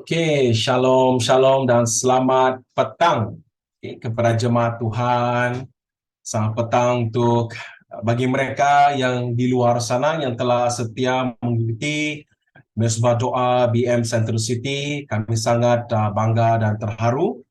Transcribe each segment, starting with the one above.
Okey, shalom, shalom dan selamat petang kepada jemaat Tuhan. Selamat petang untuk bagi mereka yang di luar sana yang telah setia mengikuti Mesbah Doa BM Central City. Kami sangat bangga dan terharu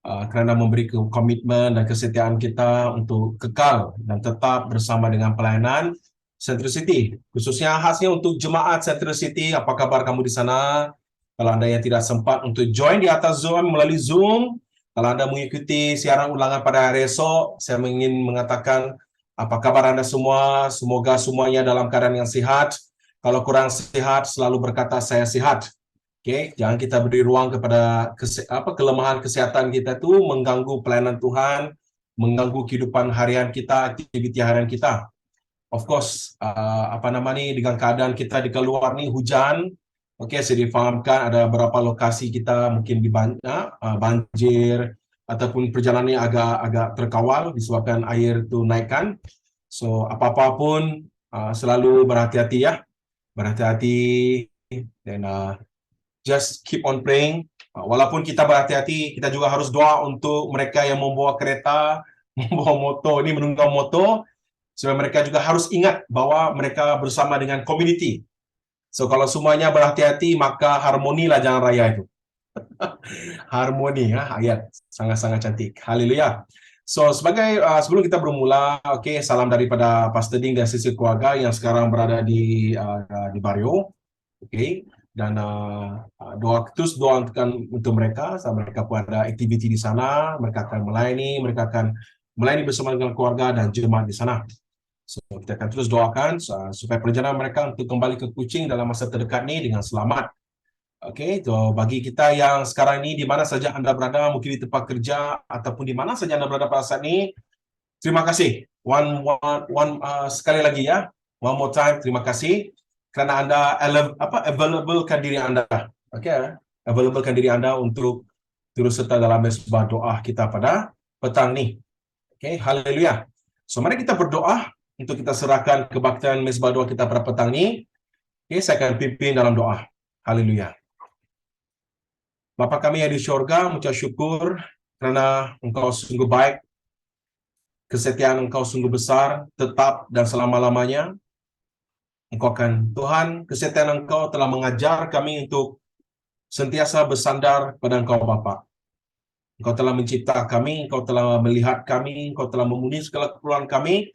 kerana memberi komitmen dan kesetiaan kita untuk kekal dan tetap bersama dengan pelayanan Central City. Khususnya khasnya untuk jemaat Central City, apa kabar kamu di sana? Kalau anda yang tidak sempat untuk join di atas Zoom melalui Zoom, kalau anda mengikuti siaran ulangan pada hari esok, saya ingin mengatakan apa kabar anda semua? Semoga semuanya dalam keadaan yang sihat. Kalau kurang sihat, selalu berkata saya sihat. Okey, jangan kita beri ruang kepada kelemahan kesihatan kita tu mengganggu pelayanan Tuhan, mengganggu kehidupan harian kita, aktiviti harian kita. Of course, dengan keadaan kita di keluar ni hujan. Okey, saya difahamkan ada beberapa lokasi kita mungkin banjir ataupun perjalanan agak terkawal disebabkan air tu naikkan. So, apa-apa pun selalu berhati-hati ya. Berhati-hati dan just keep on praying. Walaupun kita berhati-hati, kita juga harus doa untuk mereka yang membawa kereta, membawa motor, ini menunggang motor, supaya mereka juga harus ingat bahawa mereka bersama dengan community. So, kalau semuanya berhati-hati, maka harmonilah jalan raya itu. Harmoni, ayat sangat-sangat cantik. Haleluya. So, sebelum kita bermula, salam daripada Pastor Ding dan sisi keluarga yang sekarang berada di Bario. Dan terus doa untuk mereka, mereka pun ada aktiviti di sana, mereka akan melayani bersama dengan keluarga dan jemaat di sana. So, kita akan terus doakan supaya perjalanan mereka untuk kembali ke Kuching dalam masa terdekat ni dengan selamat. So bagi kita yang sekarang ni di mana saja anda berada, mungkin di tempat kerja ataupun di mana saja anda berada pada saat ini, terima kasih. Sekali lagi ya, one more time, terima kasih kerana anda available-kan diri anda. Available-kan diri anda untuk turut serta dalam mesbah doa kita pada petang ni. Haleluya. So mari kita berdoa untuk kita serahkan kebaktian mesbah doa kita pada petang ni. Saya akan pimpin dalam doa. Haleluya. Bapa kami yang di syurga, mengucap syukur kerana Engkau sungguh baik, kesetiaan Engkau sungguh besar, tetap dan selama-lamanya. Tuhan, kesetiaan Engkau telah mengajar kami untuk sentiasa bersandar pada Engkau Bapa. Engkau telah mencipta kami, Engkau telah melihat kami, Engkau telah memenuhi segala keperluan kami.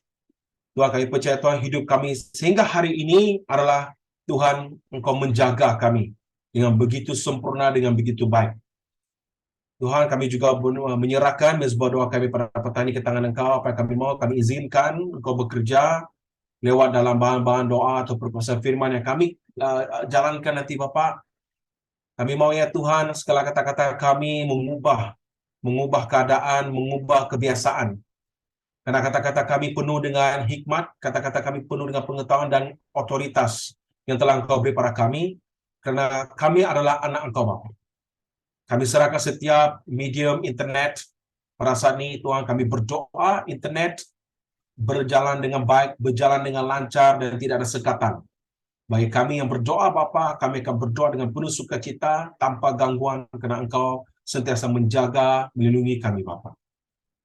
Tuhan, kami percaya Tuhan, hidup kami sehingga hari ini adalah Tuhan, Engkau menjaga kami dengan begitu sempurna, dengan begitu baik. Tuhan, kami juga menyerahkan mesbah doa kami pada petang ini ke tangan Engkau. Apa yang kami mau, kami izinkan Engkau bekerja lewat dalam bahan-bahan doa atau perkuasaan firman yang kami jalankan nanti Bapa. Kami mau ya Tuhan, segala kata-kata kami mengubah keadaan, mengubah kebiasaan. Karena kata-kata kami penuh dengan hikmat, kata-kata kami penuh dengan pengetahuan dan otoritas yang telah Engkau beri pada kami. Kerana kami adalah anak Engkau Bapa. Kami serahkan setiap medium internet pada saat ini, Tuhan, kami berdoa internet berjalan dengan baik, berjalan dengan lancar dan tidak ada sekatan. Bagi kami yang berdoa Bapa, kami akan berdoa dengan penuh sukacita tanpa gangguan kerana Engkau sentiasa menjaga, melindungi kami Bapa.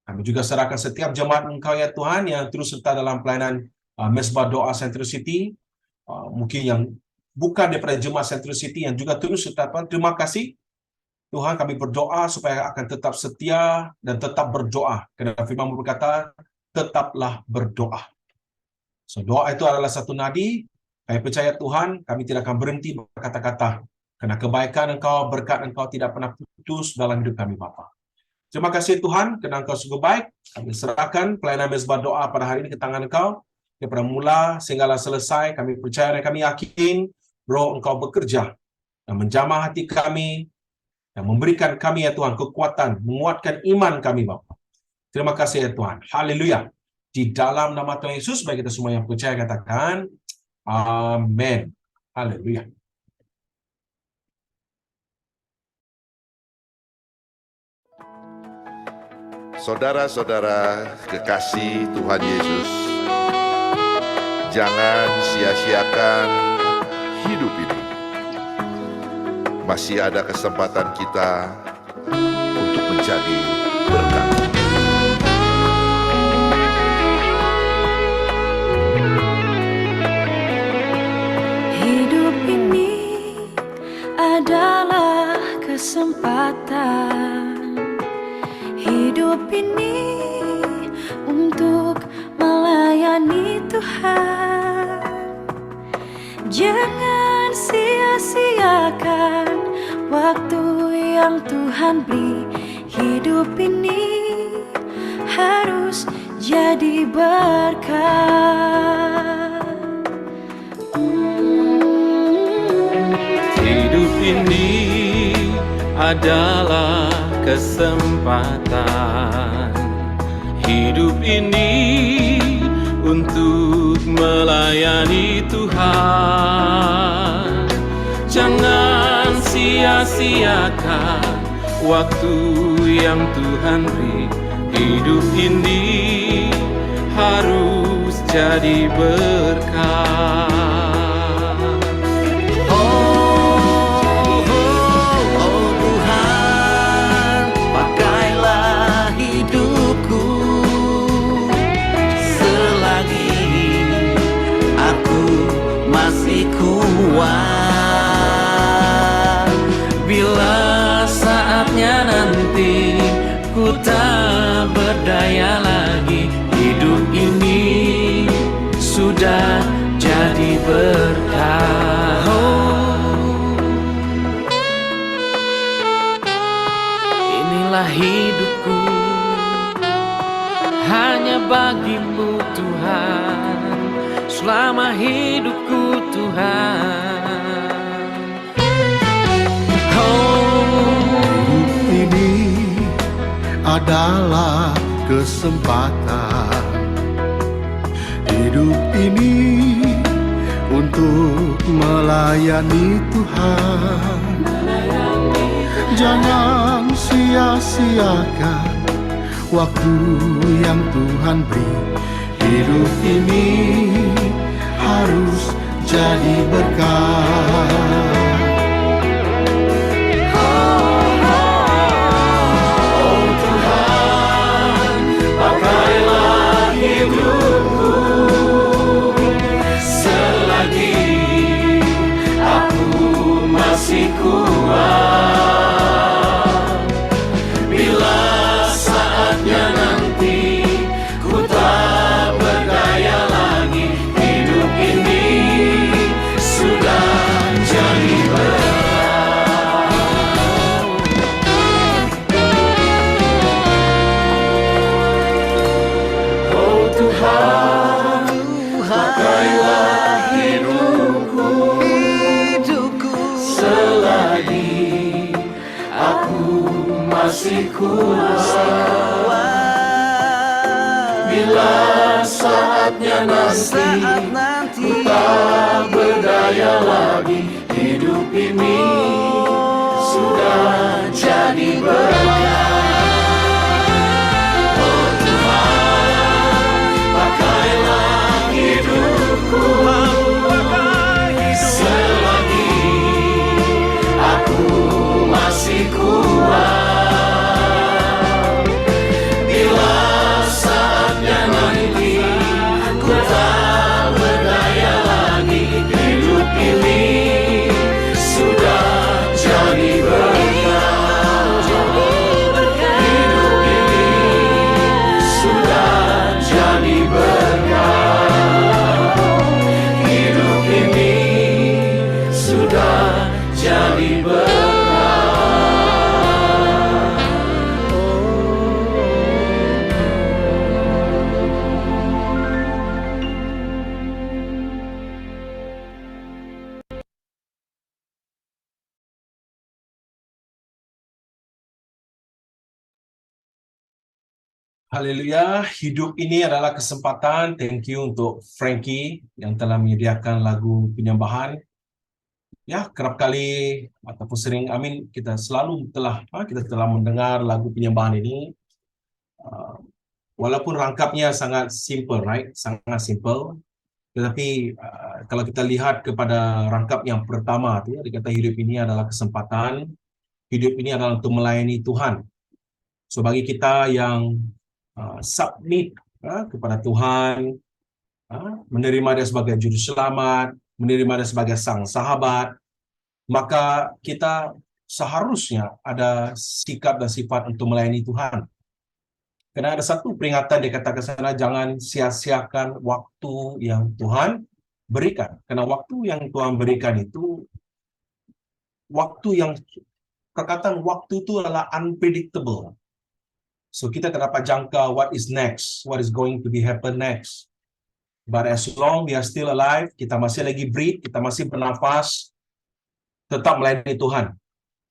Kami juga serahkan setiap jemaat Engkau ya Tuhan yang terus serta dalam pelayanan mesbah doa Central City, mungkin yang bukan daripada jemaat Central City yang juga terus serta Tuhan. Terima kasih Tuhan, kami berdoa supaya akan tetap setia dan tetap berdoa. Kerana firman berkata, tetaplah berdoa. So, doa itu adalah satu nadi. Kami percaya Tuhan, kami tidak akan berhenti berkata-kata. Kerana kebaikan Engkau, berkat Engkau tidak pernah putus dalam hidup kami, Bapa. Terima kasih Tuhan, kerana Engkau sungguh baik. Kami serahkan pelayanan mesbah doa pada hari ini ke tangan Engkau. Daripada mula sehinggalah selesai, kami percaya dan kami yakin, Roh Engkau bekerja dan menjamah hati kami, dan memberikan kami ya Tuhan kekuatan, menguatkan iman kami Bapa. Terima kasih ya Tuhan. Haleluya. Di dalam nama Tuhan Yesus, bagi kita semua yang percaya katakan, Amin. Haleluya. Saudara-saudara kekasih Tuhan Yesus, jangan sia-siakan hidup ini. masih ada kesempatan kita untuk menjadi berkat. Hidup ini adalah kesempatan. Hidup ini untuk melayani Tuhan. Jangan sia-siakan waktu yang Tuhan beri. Hidup ini harus jadi berkat. Hidup ini adalah kesempatan. Hidup ini untuk melayani Tuhan. Jangan sia-siakan waktu yang Tuhan beri. Hidup ini harus jadi berkat. Bila saatnya nanti ku tak berdaya lagi, hidup ini sudah jadi berkah. Inilah hidupku, hanya bagimu Tuhan, selama hidupku Tuhan. Hidup ini adalah kesempatan. Hidup ini untuk melayani Tuhan. Jangan sia-siakan waktu yang Tuhan beri. Hidup ini harus jadi berkat. Masih kuat. Bila saatnya nanti ku tak berdaya lagi, hidup ini sudah jadi berkat. Oh Tuhan, pakailah hidupku selagi aku masih kuat. Haleluya, hidup ini adalah kesempatan. Thank you untuk Frankie yang telah menyediakan lagu penyembahan. Ya, kerap kali ataupun sering, kita telah mendengar lagu penyembahan ini. Walaupun rangkapnya sangat simple, right? Sangat simple. Tetapi kalau kita lihat kepada rangkap yang pertama tu, dia kata hidup ini adalah kesempatan, hidup ini adalah untuk melayani Tuhan. So bagi kita yang submit kepada Tuhan, menerima dia sebagai juru selamat, menerima dia sebagai sang sahabat, maka kita seharusnya ada sikap dan sifat untuk melayani Tuhan. Kerana ada satu peringatan dia katakan sana, jangan sia-siakan waktu yang Tuhan berikan. Kerana waktu yang Tuhan berikan itu, waktu yang, perkataan waktu itu adalah unpredictable. So kita tak dapat jangka what is next, what is going to be happen next. But as long we are still alive, kita masih lagi breathe, kita masih bernafas, tetap melayani Tuhan.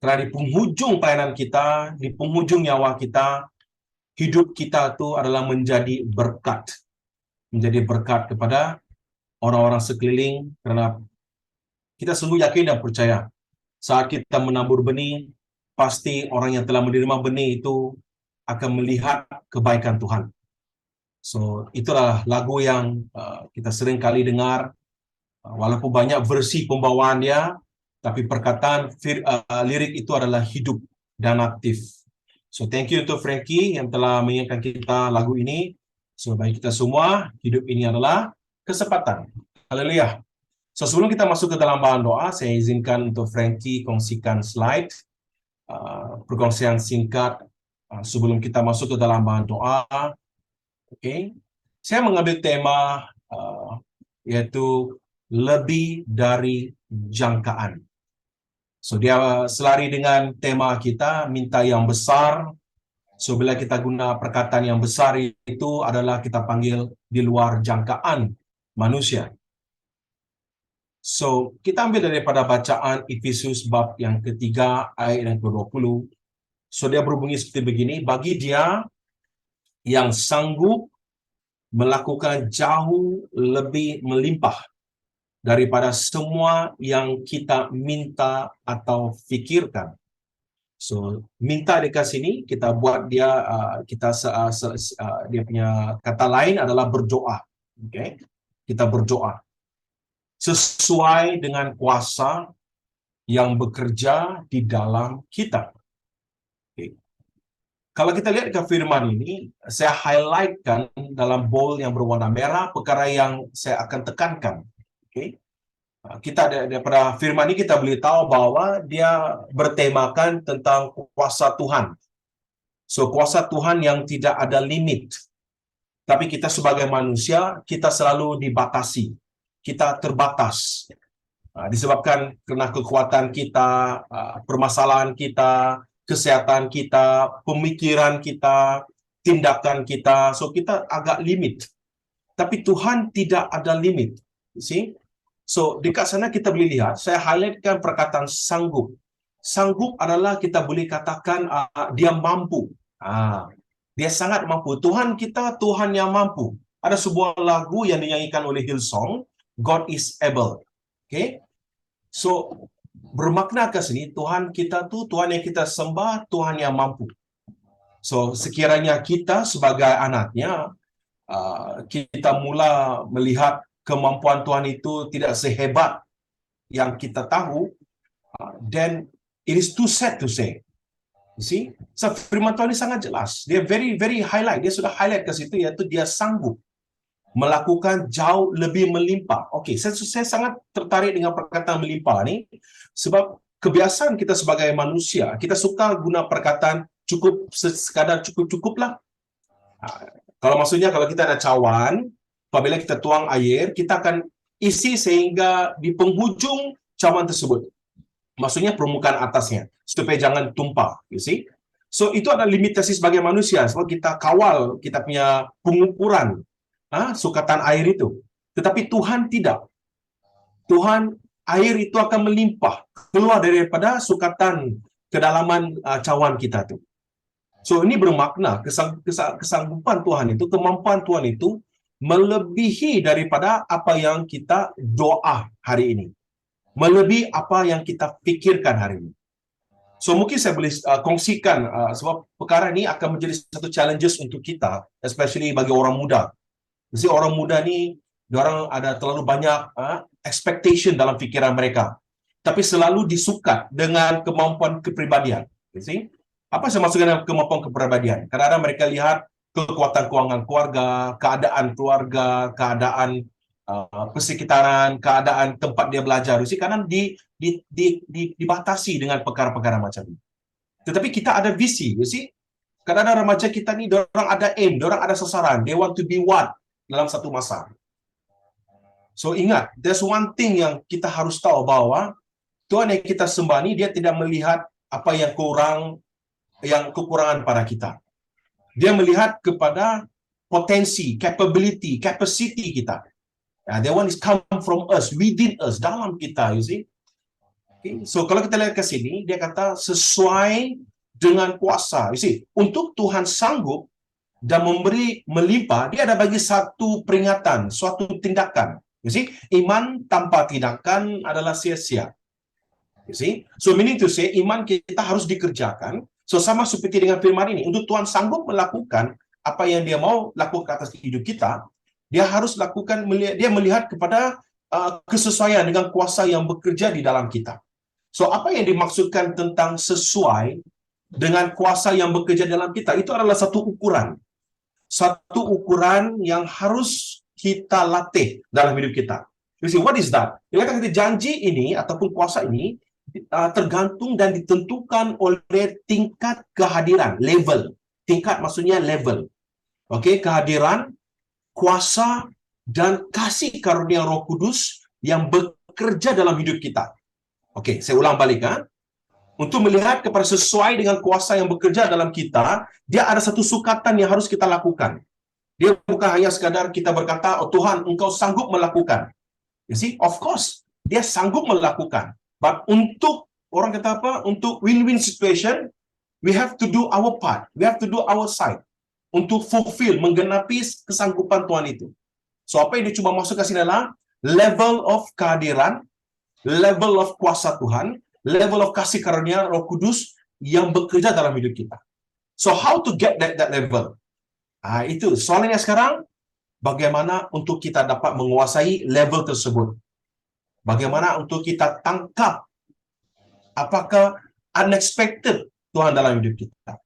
Kerana di penghujung pelayanan kita, di penghujung nyawa kita, hidup kita itu adalah menjadi berkat. Menjadi berkat kepada orang-orang sekeliling, kerana kita sungguh yakin dan percaya saat kita menabur benih, pasti orang yang telah menerima benih itu akan melihat kebaikan Tuhan. So itulah lagu yang kita sering kali dengar, walaupun banyak versi pembawaan dia, tapi perkataan lirik itu adalah hidup dan aktif. So thank you untuk Frankie yang telah mengingatkan kita lagu ini. So bagi kita semua, hidup ini adalah kesempatan. Haleluya. So sebelum kita masuk ke dalam bahan doa, saya izinkan untuk Frankie kongsikan slide, perkongsian singkat sebelum kita masuk ke dalam bahan doa. Okay. Saya mengambil tema iaitu lebih dari jangkaan. So dia selari dengan tema kita, minta yang besar. So bila kita guna perkataan yang besar itu adalah kita panggil di luar jangkaan manusia. So kita ambil daripada bacaan Efesus bab yang ketiga ayat yang ke-20. So dia berbunyi seperti begini, bagi dia yang sanggup melakukan jauh lebih melimpah daripada semua yang kita minta atau fikirkan. So minta dekat sini kita buat dia dia punya kata lain adalah berdoa. Okay? Kita berdoa sesuai dengan kuasa yang bekerja di dalam kita. Okay. Kalau kita lihat ke firman ini, saya highlightkan dalam bold yang berwarna merah perkara yang saya akan tekankan. Okay. Kita daripada firman ini kita boleh tahu bahwa dia bertemakan tentang kuasa Tuhan. So kuasa Tuhan yang tidak ada limit. Tapi kita sebagai manusia, kita selalu dibatasi. Kita terbatas. Disebabkan kerana kekuatan kita, permasalahan kita, kesihatan kita, pemikiran kita, tindakan kita. So kita agak limit. Tapi Tuhan tidak ada limit. See? So dekat sana kita boleh lihat, saya highlightkan perkataan sanggup. Sanggup adalah kita boleh katakan dia mampu. Dia sangat mampu. Tuhan kita, Tuhan yang mampu. Ada sebuah lagu yang dinyanyikan oleh Hillsong, God is able. Okay? So bermakna ke sini, Tuhan kita tu, Tuhan yang kita sembah, Tuhan yang mampu. So sekiranya kita sebagai anaknya, kita mula melihat kemampuan Tuhan itu tidak sehebat yang kita tahu, then it is too sad to say. You see? So firman Tuhan ini sangat jelas. Dia very highlight. Dia sudah highlight ke situ, iaitu dia sanggup melakukan jauh lebih melimpah. Okey, saya sangat tertarik dengan perkataan melimpah ni sebab kebiasaan kita sebagai manusia, kita suka guna perkataan cukup, sekadar cukup-cukuplah. Kalau maksudnya kalau kita ada cawan, apabila kita tuang air, kita akan isi sehingga di penghujung cawan tersebut. Maksudnya permukaan atasnya, supaya jangan tumpah. You see? So itu ada limitasi sebagai manusia, sebab kita kawal kita punya pengukuran sukatan air itu. Tetapi Tuhan tidak. Tuhan, air itu akan melimpah keluar daripada sukatan kedalaman cawan kita tu. So ini bermakna kesanggupan Tuhan itu, kemampuan Tuhan itu melebihi daripada apa yang kita doa hari ini. Melebihi apa yang kita fikirkan hari ini. So mungkin saya boleh kongsikan sebab perkara ini akan menjadi satu challenges untuk kita, especially bagi orang muda. Jadi orang muda ni diorang ada terlalu banyak expectation dalam fikiran mereka, tapi selalu disukat dengan kemampuan kepribadian. You see? Apa saya maksud dengan kemampuan kepribadian? Kadang-kadang mereka lihat kekuatan kewangan keluarga, keadaan persekitaran, keadaan tempat dia belajar. You see? Kadang dibatasi dengan perkara-perkara macam ini. Tetapi kita ada visi, you see? Kadang-kadang remaja kita ni, diorang ada aim, diorang ada sasaran. They want to be what dalam satu masa. So ingat, there's one thing yang kita harus tahu bahwa Tuhan yang kita sembah ni, dia tidak melihat apa yang kekurangan pada kita. Dia melihat kepada potensi, capability, capacity kita. That one is come from us, within us, dalam kita, you see. Okay. So kalau kita lihat ke sini, dia kata sesuai dengan kuasa. You see, untuk Tuhan sanggup dan memberi melimpah, dia ada bagi satu peringatan, suatu tindakan. You see, iman tanpa tindakan adalah sia-sia. You see, so meaning to say, iman kita harus dikerjakan. So sama seperti dengan firman ini, untuk Tuhan sanggup melakukan apa yang dia mau lakukan atas hidup kita, dia harus lakukan, dia melihat kepada kesesuaian dengan kuasa yang bekerja di dalam kita. So apa yang dimaksudkan tentang sesuai dengan kuasa yang bekerja dalam kita, itu adalah satu ukuran. Satu ukuran yang harus kita latih dalam hidup kita. You see, what is that? Dia kata janji ini ataupun kuasa ini tergantung dan ditentukan oleh tingkat kehadiran, level. Tingkat maksudnya level. Okey, kehadiran, kuasa dan kasih karunia Roh Kudus yang bekerja dalam hidup kita. Okey, saya ulang balik. Untuk melihat kepada sesuai dengan kuasa yang bekerja dalam kita, dia ada satu sukatan yang harus kita lakukan. Dia bukan hanya sekadar kita berkata, oh Tuhan, Engkau sanggup melakukan. You see, of course, dia sanggup melakukan. But untuk, orang kata apa, untuk win-win situation, we have to do our part. We have to do our side. Untuk fulfill, menggenapi kesanggupan Tuhan itu. So, apa yang dia cuba masukkan sini adalah level of kehadiran, level of kuasa Tuhan, level of kasih karunia Roh Kudus yang bekerja dalam hidup kita. So, how to get that level? Itu soalannya sekarang, bagaimana untuk kita dapat menguasai level tersebut? Bagaimana untuk kita tangkap apakah unexpected Tuhan dalam hidup kita?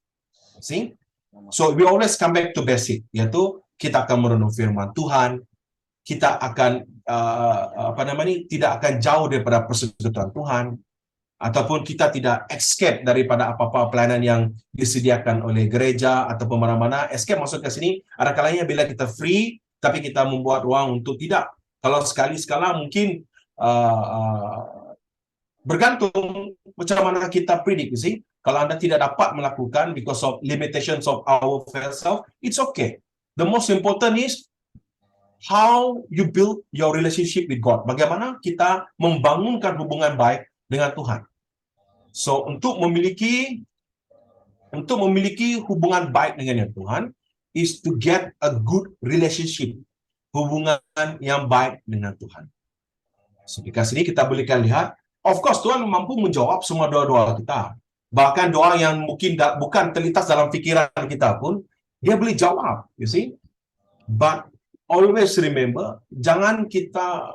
See? So we always come back to basic, iaitu kita akan merenung firman Tuhan, kita akan tidak akan jauh daripada persekutuan Tuhan, ataupun kita tidak escape daripada apa-apa pelayanan yang disediakan oleh gereja ataupun mana-mana. Escape masuk ke sini ada kalanya bila kita free, tapi kita membuat ruang untuk tidak. Kalau sekali-sekala mungkin bergantung macam mana kita predict, you see. Kalau anda tidak dapat melakukan because of limitations of our self, it's okay. The most important is how you build your relationship with God. Bagaimana kita membangunkan hubungan baik dengan Tuhan. So untuk memiliki hubungan baik dengan Tuhan is to get a good relationship, hubungan yang baik dengan Tuhan. So di sini kita boleh lihat, of course Tuhan mampu menjawab semua doa-doa kita. Bahkan doa yang mungkin bukan terlintas dalam fikiran kita pun, dia boleh jawab, you see. But always remember, jangan kita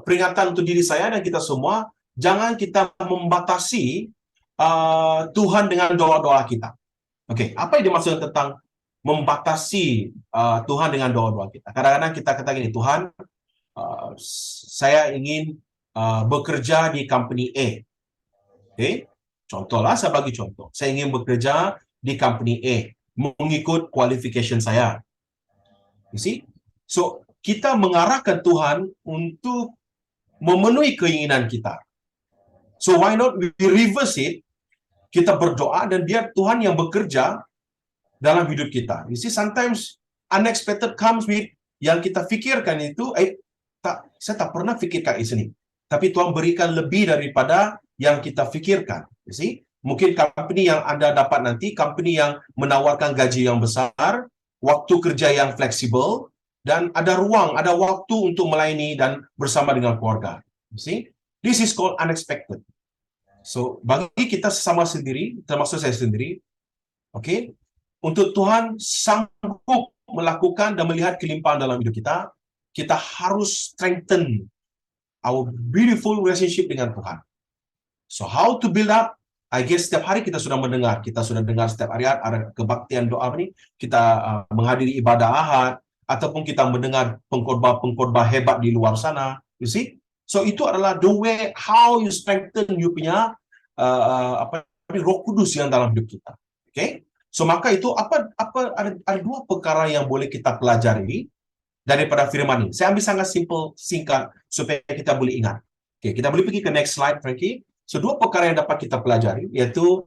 peringatan untuk diri saya dan kita semua, jangan kita membatasi Tuhan dengan doa-doa kita. Okey, apa yang dimaksud tentang membatasi Tuhan dengan doa-doa kita? Kadang-kadang kita kata gini, Tuhan, saya ingin bekerja di company A. Okey, contohlah, saya bagi contoh. Saya ingin bekerja di company A mengikut qualification saya. You see? So, kita mengarahkan Tuhan untuk memenuhi keinginan kita. So, why not we reverse it? Kita berdoa dan biar Tuhan yang bekerja dalam hidup kita. You see, sometimes unexpected comes with yang kita fikirkan itu, saya tak pernah fikirkan ini. Tapi Tuhan berikan lebih daripada yang kita fikirkan. You see? Mungkin company yang anda dapat nanti, company yang menawarkan gaji yang besar, waktu kerja yang fleksibel, dan ada ruang, ada waktu untuk melayani dan bersama dengan keluarga. You see? This is called unexpected. So, bagi kita sesama sendiri, termasuk saya sendiri, okay, untuk Tuhan sanggup melakukan dan melihat kelimpahan dalam hidup kita, kita harus strengthen our beautiful relationship dengan Tuhan. So how to build up? I guess setiap hari kita sudah dengar setiap hari ada kebaktian doa ini, kita menghadiri ibadah Ahad, ataupun kita mendengar pengkhotbah hebat di luar sana. You see? So itu adalah the way how you strengthen you punya Roh Kudus yang dalam hidup kita. Okay? So maka itu ada dua perkara yang boleh kita pelajari daripada firman ini. Saya ambil sangat simple, singkat supaya kita boleh ingat. Okay, kita boleh pergi ke next slide, Frankie. So, dua perkara yang dapat kita pelajari, yaitu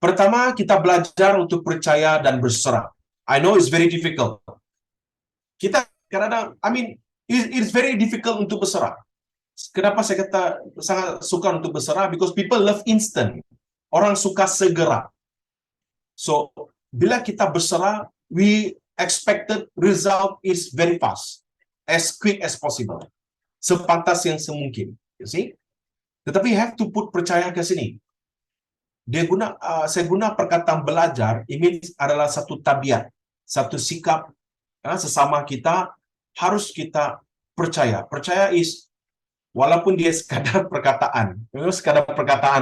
pertama, kita belajar untuk percaya dan berserah. I know it's very difficult. Kita kadang-kadang, it's very difficult untuk berserah. Kenapa saya kata sangat suka untuk berserah? Because people love instant. Orang suka segera. So, bila kita berserah, we expected result is very fast. As quick as possible. Sepantas yang semungkin. You see? Tetapi have to put percaya ke sini. Saya guna perkataan belajar, ini adalah satu tabiat, satu sikap sesama kita, harus kita percaya. Percaya is, walaupun dia sekadar perkataan,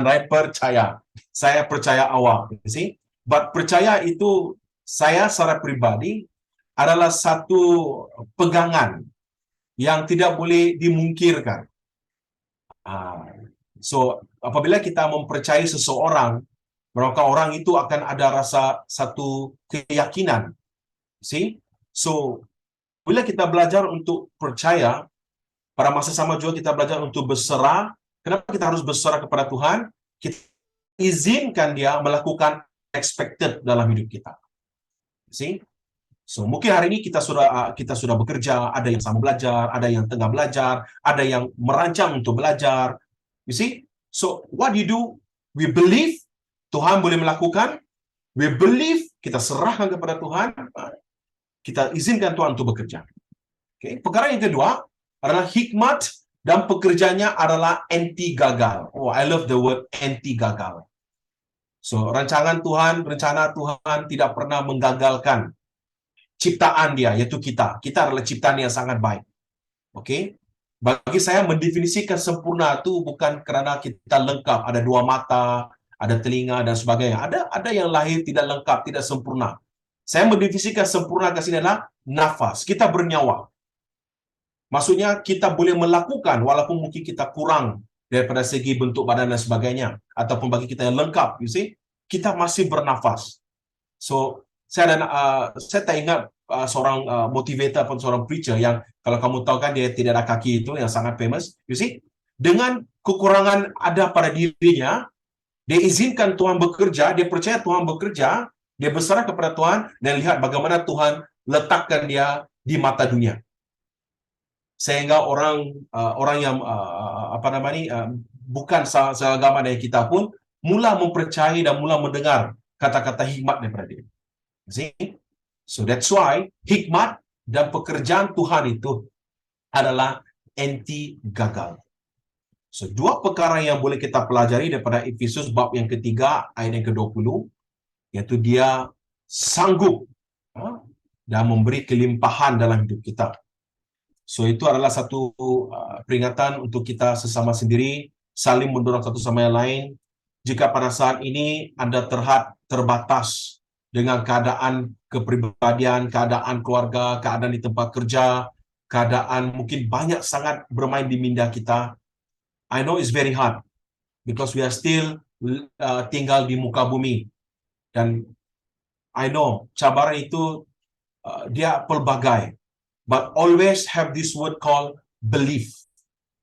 right? Percaya. Saya percaya awak. You see? But percaya itu, saya secara pribadi, adalah satu pegangan yang tidak boleh dimungkirkan. So, apabila kita mempercayai seseorang, maka orang itu akan ada rasa satu keyakinan. See? So, bila kita belajar untuk percaya, pada masa sama juga kita belajar untuk berserah. Kenapa kita harus berserah kepada Tuhan? Kita izinkan dia melakukan expected dalam hidup kita. See? So, mungkin hari ini kita sudah bekerja, ada yang sama belajar, ada yang tengah belajar, ada yang merancang untuk belajar. You see? So, what you do? We believe Tuhan boleh melakukan. We believe, kita serahkan kepada Tuhan. Kita izinkan Tuhan untuk bekerja. Okay? Perkara yang kedua adalah hikmat dan pekerjaannya adalah anti gagal. Oh, I love the word anti gagal. So, rencana Tuhan tidak pernah menggagalkan ciptaan dia, yaitu kita. Kita adalah ciptaan yang sangat baik. Okay? Bagi saya, mendefinisikan sempurna itu bukan kerana kita lengkap. Ada dua mata, ada telinga, dan sebagainya. Ada yang lahir tidak lengkap, tidak sempurna. Saya mendefinisikan sempurna ke sini adalah nafas. Kita bernyawa. Maksudnya, kita boleh melakukan walaupun mungkin kita kurang daripada segi bentuk badan dan sebagainya. Ataupun bagi kita yang lengkap, you see, kita masih bernafas. So, saya tak ingat seorang motivator atau seorang preacher yang, kalau kamu tahu kan, dia tidak ada kaki itu, yang sangat famous. You see, dengan kekurangan ada pada dirinya, dia izinkan Tuhan bekerja, dia percaya Tuhan bekerja, dia berserah kepada Tuhan, dan lihat bagaimana Tuhan letakkan dia di mata dunia. Sehingga orang yang bukan seagama dengan kita pun mula mempercayai dan mula mendengar kata-kata hikmat daripada dia. See? So that's why hikmat dan pekerjaan Tuhan itu adalah anti gagal. So dua perkara yang boleh kita pelajari daripada Efesus bab yang ketiga ayat yang ke-20, iaitu dia sanggup dan memberi kelimpahan dalam hidup kita. So itu adalah satu peringatan untuk kita sesama sendiri, saling mendorong satu sama yang lain. Jika pada saat ini Anda terbatas dengan keadaan kepribadian, keadaan keluarga, keadaan di tempat kerja, keadaan mungkin banyak sangat bermain di minda kita. I know it's very hard because we are still tinggal di muka bumi. Dan I know cabaran itu dia pelbagai. But always have this word called belief.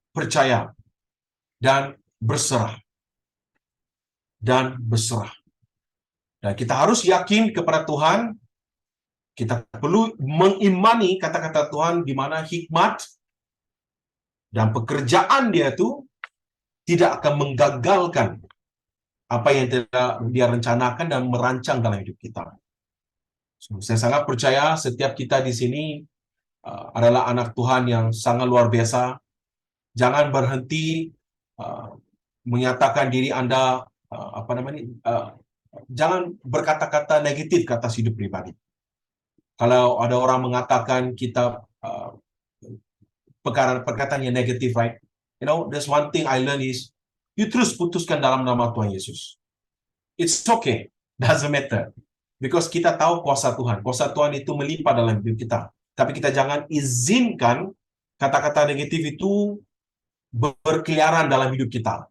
Percaya. Dan berserah. Dan berserah. Dan kita harus yakin kepada Tuhan. Kita perlu mengimani kata-kata Tuhan di mana hikmat dan pekerjaan dia itu tidak akan menggagalkan apa yang dia rencanakan dan merancang dalam hidup kita. So, saya sangat percaya setiap kita di sini adalah anak Tuhan yang sangat luar biasa. Jangan berhenti menyatakan diri Anda jangan berkata-kata negatif ke atas hidup pribadi. Kalau ada orang mengatakan kita perkataan yang negatif, right? There's one thing I learned is, you terus putuskan dalam nama Tuhan Yesus. It's okay, doesn't matter. Because kita tahu kuasa Tuhan. Kuasa Tuhan itu melimpah dalam hidup kita. Tapi kita jangan izinkan kata-kata negatif itu berkeliaran dalam hidup kita.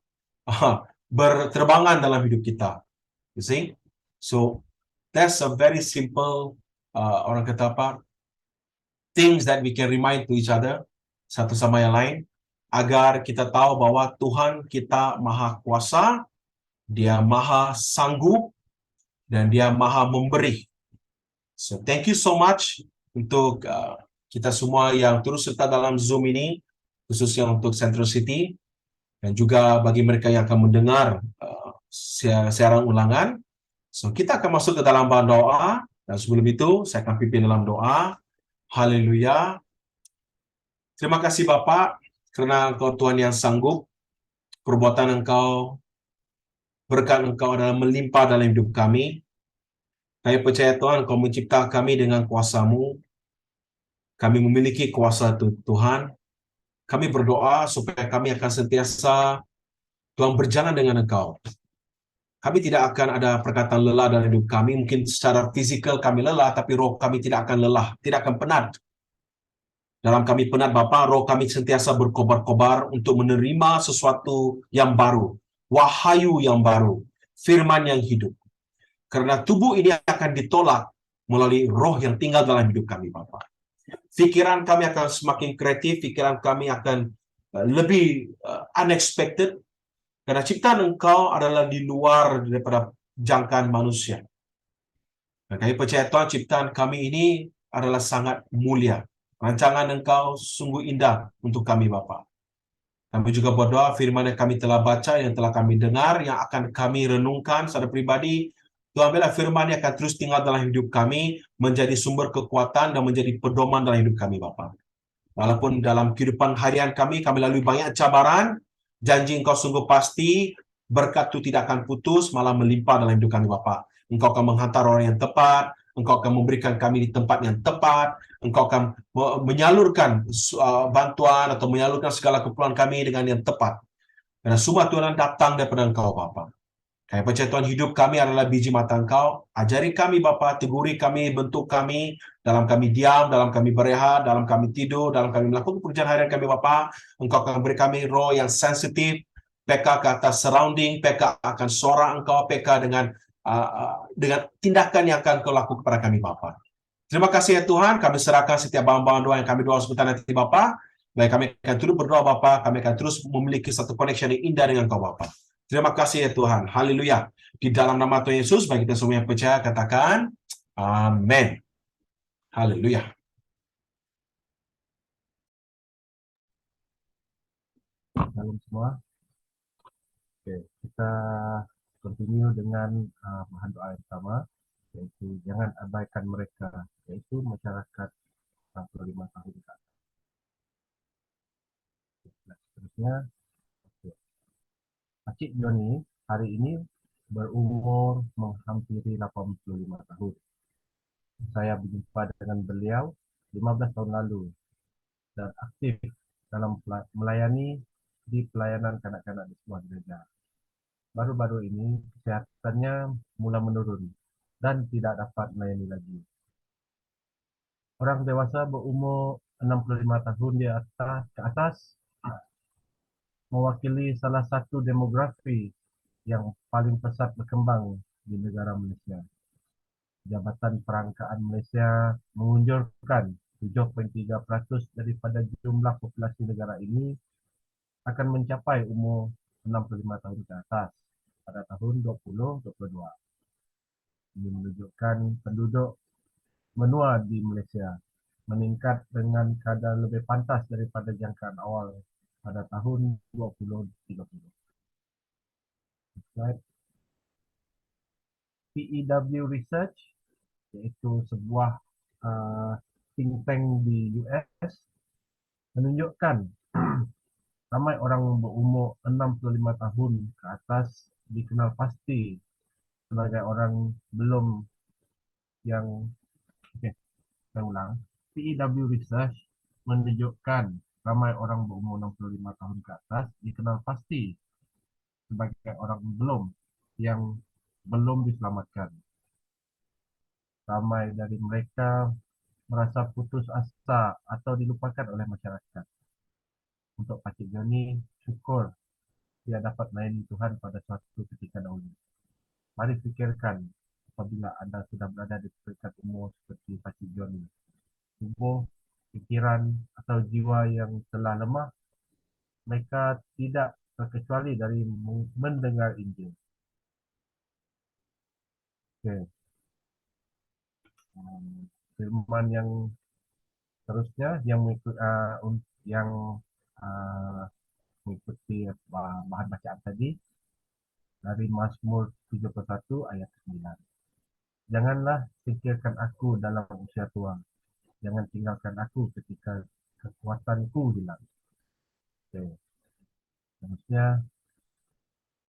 Berterbangan dalam hidup kita. You see? So, that's a very simple, orang kata apa, things that we can remind to each other, satu sama yang lain, agar kita tahu bahwa Tuhan kita maha kuasa, Dia maha sanggup, dan Dia maha memberi. So, thank you so much untuk kita semua yang terus serta dalam Zoom ini, khususnya untuk Central City, dan juga bagi mereka yang akan mendengar siaran ulangan. So, kita akan masuk ke dalam bahan doa, dan sebelum itu, saya akan pimpin dalam doa. Haleluya. Terima kasih Bapa, karena Engkau Tuhan yang sanggup, perbuatan Engkau, berkat Engkau adalah melimpah dalam hidup kami. Kami percaya Tuhan, Engkau mencipta kami dengan kuasa-Mu. Kami memiliki kuasa Tuhan. Kami berdoa supaya kami akan sentiasa Tuhan berjalan dengan Engkau. Kami tidak akan ada perkataan lelah dalam hidup kami. Mungkin secara fizikal kami lelah, tapi roh kami tidak akan lelah, tidak akan penat. Dalam kami penat Bapa, roh kami sentiasa berkobar-kobar untuk menerima sesuatu yang baru, wahyu yang baru, firman yang hidup. Karena tubuh ini akan ditolak melalui roh yang tinggal dalam hidup kami Bapa. Pikiran kami akan semakin kreatif, pikiran kami akan lebih unexpected, karena ciptaan Engkau adalah di luar daripada jangkaan manusia. Dan kami percaya Tuhan, ciptaan kami ini adalah sangat mulia. Rancangan Engkau sungguh indah untuk kami Bapa. Kami juga berdoa firman yang kami telah baca, yang telah kami dengar, yang akan kami renungkan secara pribadi. Tuhan, biarlah firman yang akan terus tinggal dalam hidup kami, menjadi sumber kekuatan dan menjadi pedoman dalam hidup kami Bapa. Walaupun dalam kehidupan harian kami lalui banyak cabaran, janji Engkau sungguh pasti, berkat itu tidak akan putus, malah melimpah dalam hidup kami Bapa. Engkau akan menghantar orang yang tepat, Engkau akan memberikan kami di tempat yang tepat, Engkau akan menyalurkan bantuan atau menyalurkan segala keperluan kami dengan yang tepat. Karena semua Tuhan datang daripada Engkau Bapa. Kami percaya Tuhan, hidup kami adalah biji mata Engkau. Ajari kami Bapa, teguri kami, bentuk kami, dalam kami diam, dalam kami berehat, dalam kami tidur, dalam kami melakukan pekerjaan harian kami Bapa. Engkau akan beri kami roh yang sensitif, peka ke atas surrounding, peka akan suara Engkau, peka dengan tindakan yang akan Kau lakukan kepada kami Bapa. Terima kasih ya Tuhan, kami serahkan setiap bahan-bahan doa yang kami doa sebentar nanti Bapa. Baik, kami akan terus berdoa Bapa, kami akan terus memiliki satu connection yang indah dengan Kau Bapa. Terima kasih ya Tuhan. Haleluya. Di dalam nama Tuhan Yesus, bagi kita semua yang percaya, katakan amin. Haleluya. Salam semua. Oke, kita continue dengan bahan doa yang pertama, yaitu jangan abaikan mereka, yaitu masyarakat 65 tahun ke atas. Seterusnya, Pakcik Joni hari ini berumur menghampiri 85 tahun. Saya berjumpa dengan beliau 15 tahun lalu dan aktif dalam melayani di pelayanan kanak-kanak di sebuah gereja. Baru-baru ini kesehatannya mula menurun dan tidak dapat melayani lagi. Orang dewasa berumur 65 tahun ke atas mewakili salah satu demografi yang paling pesat berkembang di negara Malaysia. Jabatan Perangkaan Malaysia mengunjurkan 7.3% daripada jumlah populasi negara ini akan mencapai umur 65 tahun ke atas pada tahun 2022. Ini menunjukkan penduduk menua di Malaysia meningkat dengan kadar lebih pantas daripada jangkaan awal pada tahun 2030. Slide. PEW Research, iaitu sebuah think tank di US, menunjukkan ramai orang berumur 65 tahun ke atas dikenal pasti sebagai orang belum yang saya ulang. PEW Research menunjukkan ramai orang berumur 65 tahun ke atas dikenal pasti sebagai orang yang belum diselamatkan. Ramai dari mereka merasa putus asa atau dilupakan oleh masyarakat. Untuk Pakcik Joni, syukur dia dapat melayani Tuhan pada suatu ketika dahulu. Mari fikirkan apabila anda sudah berada di peringkat umur seperti Pakcik Joni. Tubuh, pikiran atau jiwa yang telah lemah, mereka tidak terkecuali dari mendengar Injil. Okay. Firman yang seterusnya yang mengikuti bahan bacaan tadi dari Mazmur 71 ayat 9. Janganlah singkirkan aku dalam usia tua. Jangan tinggalkan aku ketika kekuatanku hilang. Okay. Seterusnya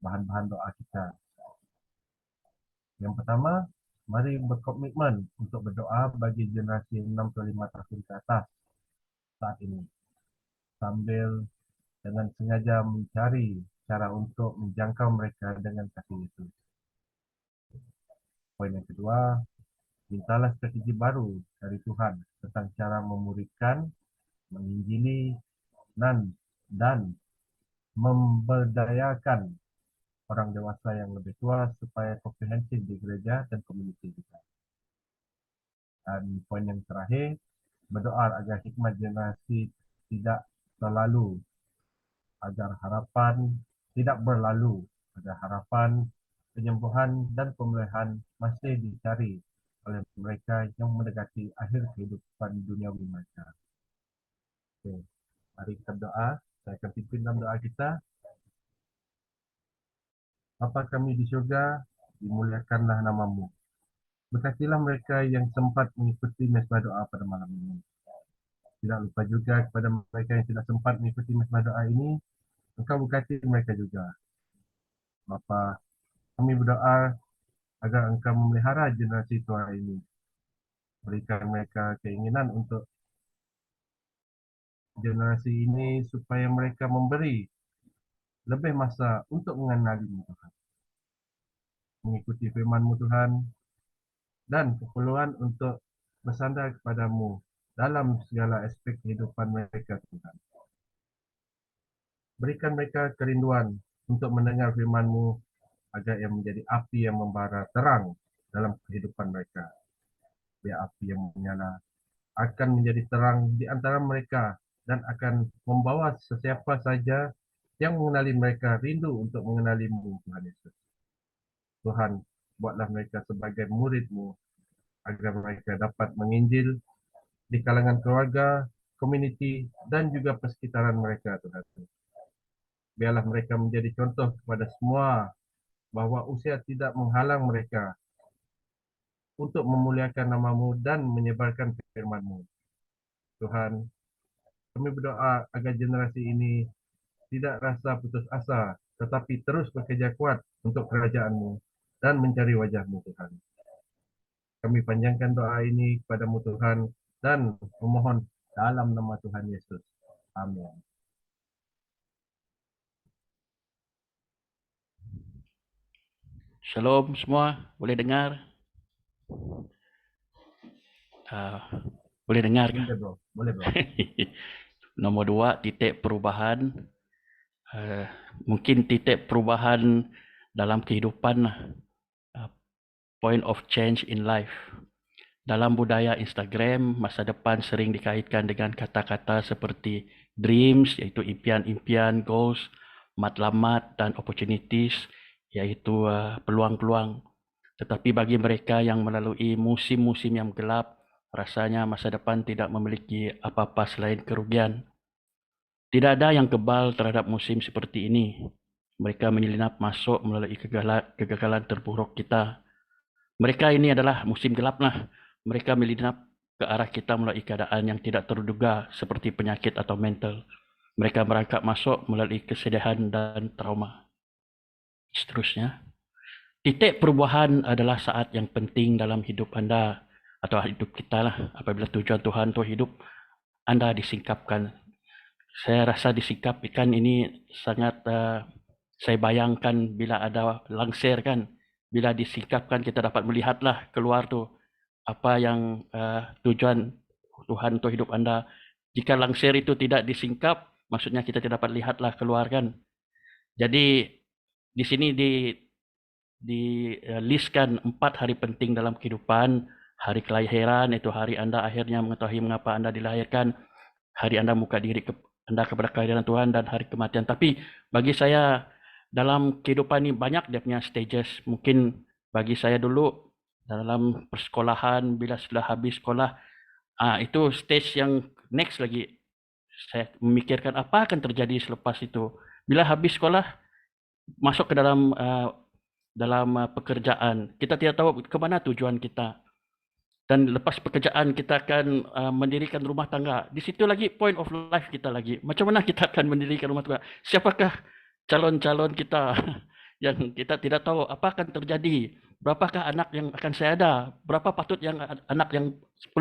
bahan-bahan doa kita. Yang pertama, mari berkomitmen untuk berdoa bagi generasi 65 tahun ke atas saat ini. Sambil dengan sengaja mencari cara untuk menjangkau mereka dengan kasih Yesus. Poin yang kedua, mintalah strategi baru dari Tuhan tentang cara memuridkan, menginjili, dan memberdayakan orang dewasa yang lebih tua supaya komprehensif di gereja dan komuniti kita. Dan poin yang terakhir, berdoa agar hikmat generasi tidak berlalu, agar harapan, penyembuhan dan pemulihan masih dicari oleh mereka yang mendekati akhir kehidupan duniawi mereka. Okay. Mari kita berdoa. Saya akan pimpin dalam doa kita. Bapa kami di syurga, dimuliakanlah namamu. Berkatilah mereka yang sempat mengikuti mesbah doa pada malam ini. Tidak lupa juga kepada mereka yang tidak sempat mengikuti mesbah doa ini, Engkau berkati mereka juga. Bapa, kami berdoa agar Engkau memelihara generasi tua ini. Berikan mereka keinginan untuk generasi ini supaya mereka memberi lebih masa untuk mengenali-Mu Tuhan. Mengikuti firman-Mu Tuhan dan keperluan untuk bersandar kepada-Mu dalam segala aspek kehidupan mereka Tuhan. Berikan mereka kerinduan untuk mendengar firman-Mu agar ia menjadi api yang membara terang dalam kehidupan mereka. Biar api yang menyala akan menjadi terang di antara mereka dan akan membawa sesiapa saja yang mengenali mereka rindu untuk mengenali-Mu Tuhan Yesus. Tuhan, buatlah mereka sebagai murid-Mu agar mereka dapat menginjil di kalangan keluarga, komuniti dan juga persekitaran mereka Tuhan. Biarlah mereka menjadi contoh kepada semua bahawa usia tidak menghalang mereka untuk memuliakan nama-Mu dan menyebarkan firman-Mu. Tuhan, kami berdoa agar generasi ini tidak rasa putus asa, tetapi terus bekerja kuat untuk kerajaan-Mu dan mencari wajah-Mu Tuhan. Kami panjangkan doa ini kepada-Mu Tuhan dan memohon dalam nama Tuhan Yesus. Amin. Shalom semua, boleh dengar? Boleh dengar Boleh kah? bro, boleh bro. Nomor 2, titik perubahan. Mungkin titik perubahan dalam kehidupan, point of change in life. Dalam budaya Instagram, masa depan sering dikaitkan dengan kata-kata seperti dreams, iaitu impian-impian, goals, matlamat dan opportunities, iaitu peluang-peluang. Tetapi bagi mereka yang melalui musim-musim yang gelap, rasanya masa depan tidak memiliki apa-apa selain kerugian. Tidak ada yang kebal terhadap musim seperti ini. Mereka menyelinap masuk melalui kegagalan terburuk kita. Mereka ini adalah musim gelap lah. Mereka menyelinap ke arah kita melalui keadaan yang tidak terduga seperti penyakit atau mental. Mereka merangkak masuk melalui kesedihan dan trauma. Seterusnya, titik perubahan adalah saat yang penting dalam hidup anda atau hidup kita lah. Apabila tujuan Tuhan untuk hidup anda disingkapkan saya rasa disikapikan ini sangat saya bayangkan bila ada langsir kan, bila disikapkan kita dapat melihatlah keluar tu apa yang tujuan Tuhan untuk hidup Anda. Jika langsir itu tidak disingkap, maksudnya kita tidak dapat lihatlah keluar kan. Jadi di sini di listkan 4 hari penting dalam kehidupan. Hari kelahiran, itu hari Anda akhirnya mengetahui mengapa Anda dilahirkan. Hari Anda buka diri Anda kepada kehadiran Tuhan, dan hari kematian. Tapi bagi saya dalam kehidupan ini banyak dia punya stages. Mungkin bagi saya dulu dalam persekolahan, bila sudah habis sekolah, itu stage yang next lagi. Saya memikirkan apa akan terjadi selepas itu. Bila habis sekolah, masuk ke dalam pekerjaan, kita tidak tahu ke mana tujuan kita. Dan lepas pekerjaan kita akan mendirikan rumah tangga. Di situ lagi point of life kita lagi. Macam mana kita akan mendirikan rumah tangga? Siapakah calon-calon kita yang kita tidak tahu apa akan terjadi? Berapakah anak yang akan saya ada? Berapa patut yang anak yang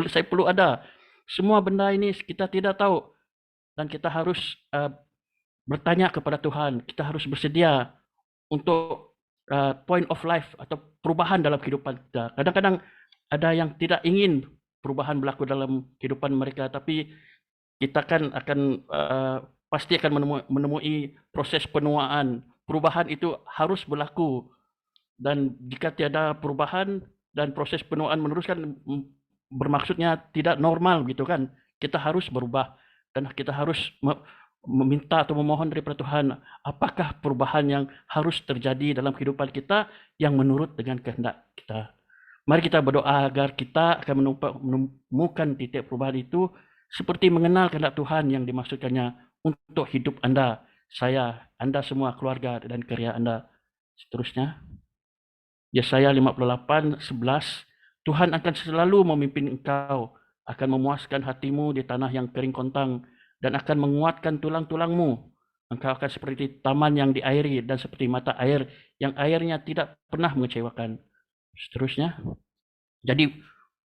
saya perlu ada? Semua benda ini kita tidak tahu. Dan kita harus bertanya kepada Tuhan. Kita harus bersedia untuk point of life atau perubahan dalam kehidupan kita. Kadang-kadang ada yang tidak ingin perubahan berlaku dalam kehidupan mereka, tapi kita kan akan pasti akan menemui proses penuaan. Perubahan itu harus berlaku, dan jika tiada perubahan dan proses penuaan meneruskan, bermaksudnya tidak normal gitu kan. Kita harus berubah, dan kita harus meminta atau memohon daripada Tuhan, apakah perubahan yang harus terjadi dalam kehidupan kita yang menurut dengan kehendak kita. Mari kita berdoa agar kita akan menemukan titik perubahan itu seperti mengenal kehendak Tuhan yang dimaksudkannya untuk hidup Anda, saya, Anda semua, keluarga dan karya Anda. Seterusnya, Yesaya 58:11, Tuhan akan selalu memimpin engkau, akan memuaskan hatimu di tanah yang kering kontang, dan akan menguatkan tulang-tulangmu. Engkau akan seperti taman yang diairi dan seperti mata air yang airnya tidak pernah mengecewakan. Seterusnya, jadi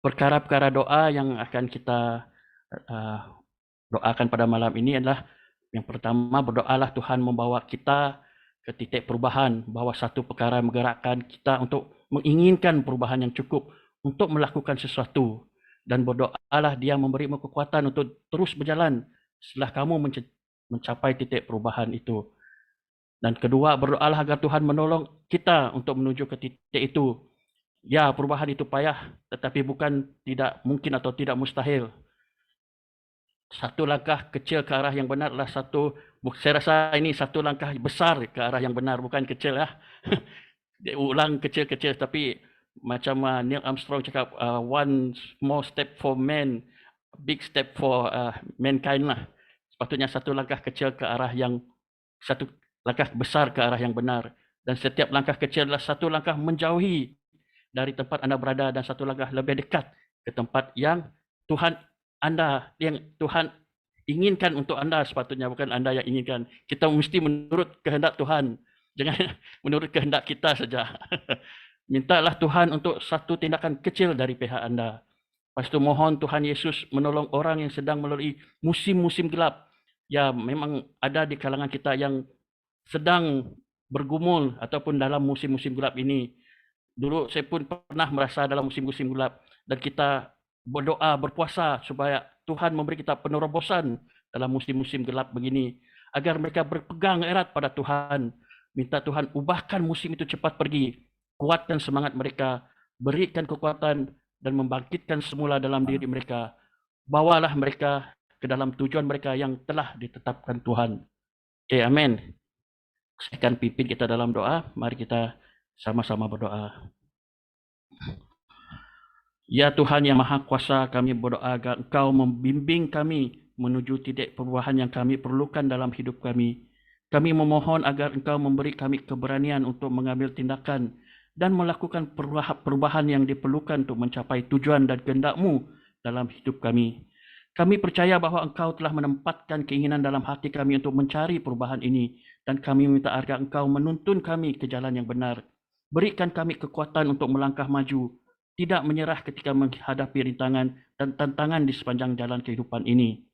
perkara-perkara doa yang akan kita doakan pada malam ini adalah, yang pertama, berdoalah Tuhan membawa kita ke titik perubahan, bahawa satu perkara menggerakkan kita untuk menginginkan perubahan yang cukup untuk melakukan sesuatu, dan berdoalah Dia memberimu kekuatan untuk terus berjalan setelah kamu mencapai titik perubahan itu. Dan kedua, berdoalah agar Tuhan menolong kita untuk menuju ke titik itu. Ya, perubahan itu payah, tetapi bukan tidak mungkin atau tidak mustahil. Satu langkah kecil ke arah yang benar adalah saya rasa ini satu langkah besar ke arah yang benar, bukan kecil ya. Ulang kecil-kecil, tapi macam Neil Armstrong cakap, one small step for man, big step for mankind lah. Sepatutnya satu langkah kecil ke arah yang, satu langkah besar ke arah yang benar. Dan setiap langkah kecil adalah satu langkah menjauhi dari tempat Anda berada, dan satu langkah lebih dekat ke tempat yang Tuhan inginkan untuk Anda. Sepatutnya bukan Anda yang inginkan. Kita mesti menurut kehendak Tuhan, jangan menurut kehendak kita saja. Mintalah Tuhan untuk satu tindakan kecil dari pihak Anda. Lepas itu mohon Tuhan Yesus menolong orang yang sedang melalui musim-musim gelap. Ya, memang ada di kalangan kita yang sedang bergumul ataupun dalam musim-musim gelap ini. Dulu saya pun pernah merasa dalam musim-musim gelap, dan kita berdoa, berpuasa supaya Tuhan memberi kita penerobosan dalam musim-musim gelap begini, agar mereka berpegang erat pada Tuhan. Minta Tuhan ubahkan musim itu cepat pergi, kuatkan semangat mereka, berikan kekuatan dan membangkitkan semula dalam diri mereka. Bawalah mereka ke dalam tujuan mereka yang telah ditetapkan Tuhan. Okay, amin. Saya akan pimpin kita dalam doa. Mari kita sama-sama berdoa. Ya Tuhan yang Maha Kuasa, kami berdoa agar Engkau membimbing kami menuju titik perubahan yang kami perlukan dalam hidup kami. Kami memohon agar Engkau memberi kami keberanian untuk mengambil tindakan dan melakukan perubahan yang diperlukan untuk mencapai tujuan dan kehendak-Mu dalam hidup kami. Kami percaya bahawa Engkau telah menempatkan keinginan dalam hati kami untuk mencari perubahan ini, dan kami minta agar Engkau menuntun kami ke jalan yang benar. Berikan kami kekuatan untuk melangkah maju, tidak menyerah ketika menghadapi rintangan dan tantangan di sepanjang jalan kehidupan ini.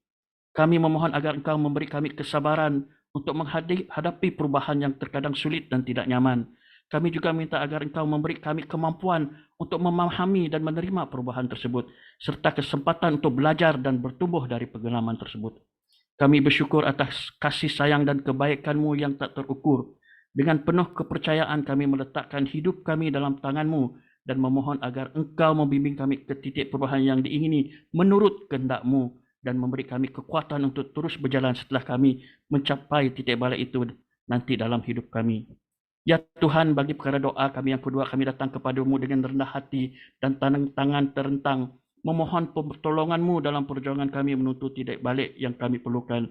Kami memohon agar Engkau memberi kami kesabaran untuk menghadapi perubahan yang terkadang sulit dan tidak nyaman. Kami juga minta agar Engkau memberi kami kemampuan untuk memahami dan menerima perubahan tersebut, serta kesempatan untuk belajar dan bertumbuh dari pengalaman tersebut. Kami bersyukur atas kasih sayang dan kebaikan-Mu yang tak terukur. Dengan penuh kepercayaan kami meletakkan hidup kami dalam tangan-Mu dan memohon agar Engkau membimbing kami ke titik perubahan yang diingini menurut kehendak-Mu dan memberi kami kekuatan untuk terus berjalan setelah kami mencapai titik balik itu nanti dalam hidup kami. Ya Tuhan, bagi perkara doa kami yang kedua, kami datang kepadamu dengan rendah hati dan tangan terentang, memohon pertolongan-Mu dalam perjuangan kami menuntut titik balik yang kami perlukan.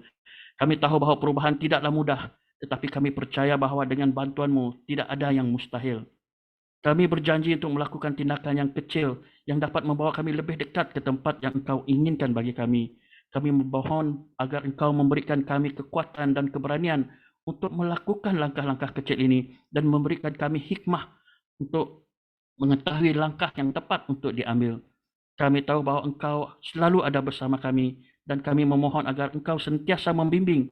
Kami tahu bahawa perubahan tidaklah mudah, tetapi kami percaya bahawa dengan bantuan-Mu tidak ada yang mustahil. Kami berjanji untuk melakukan tindakan yang kecil yang dapat membawa kami lebih dekat ke tempat yang Engkau inginkan bagi kami. Kami memohon agar Engkau memberikan kami kekuatan dan keberanian untuk melakukan langkah-langkah kecil ini dan memberikan kami hikmah untuk mengetahui langkah yang tepat untuk diambil. Kami tahu bahawa Engkau selalu ada bersama kami dan kami memohon agar Engkau sentiasa membimbing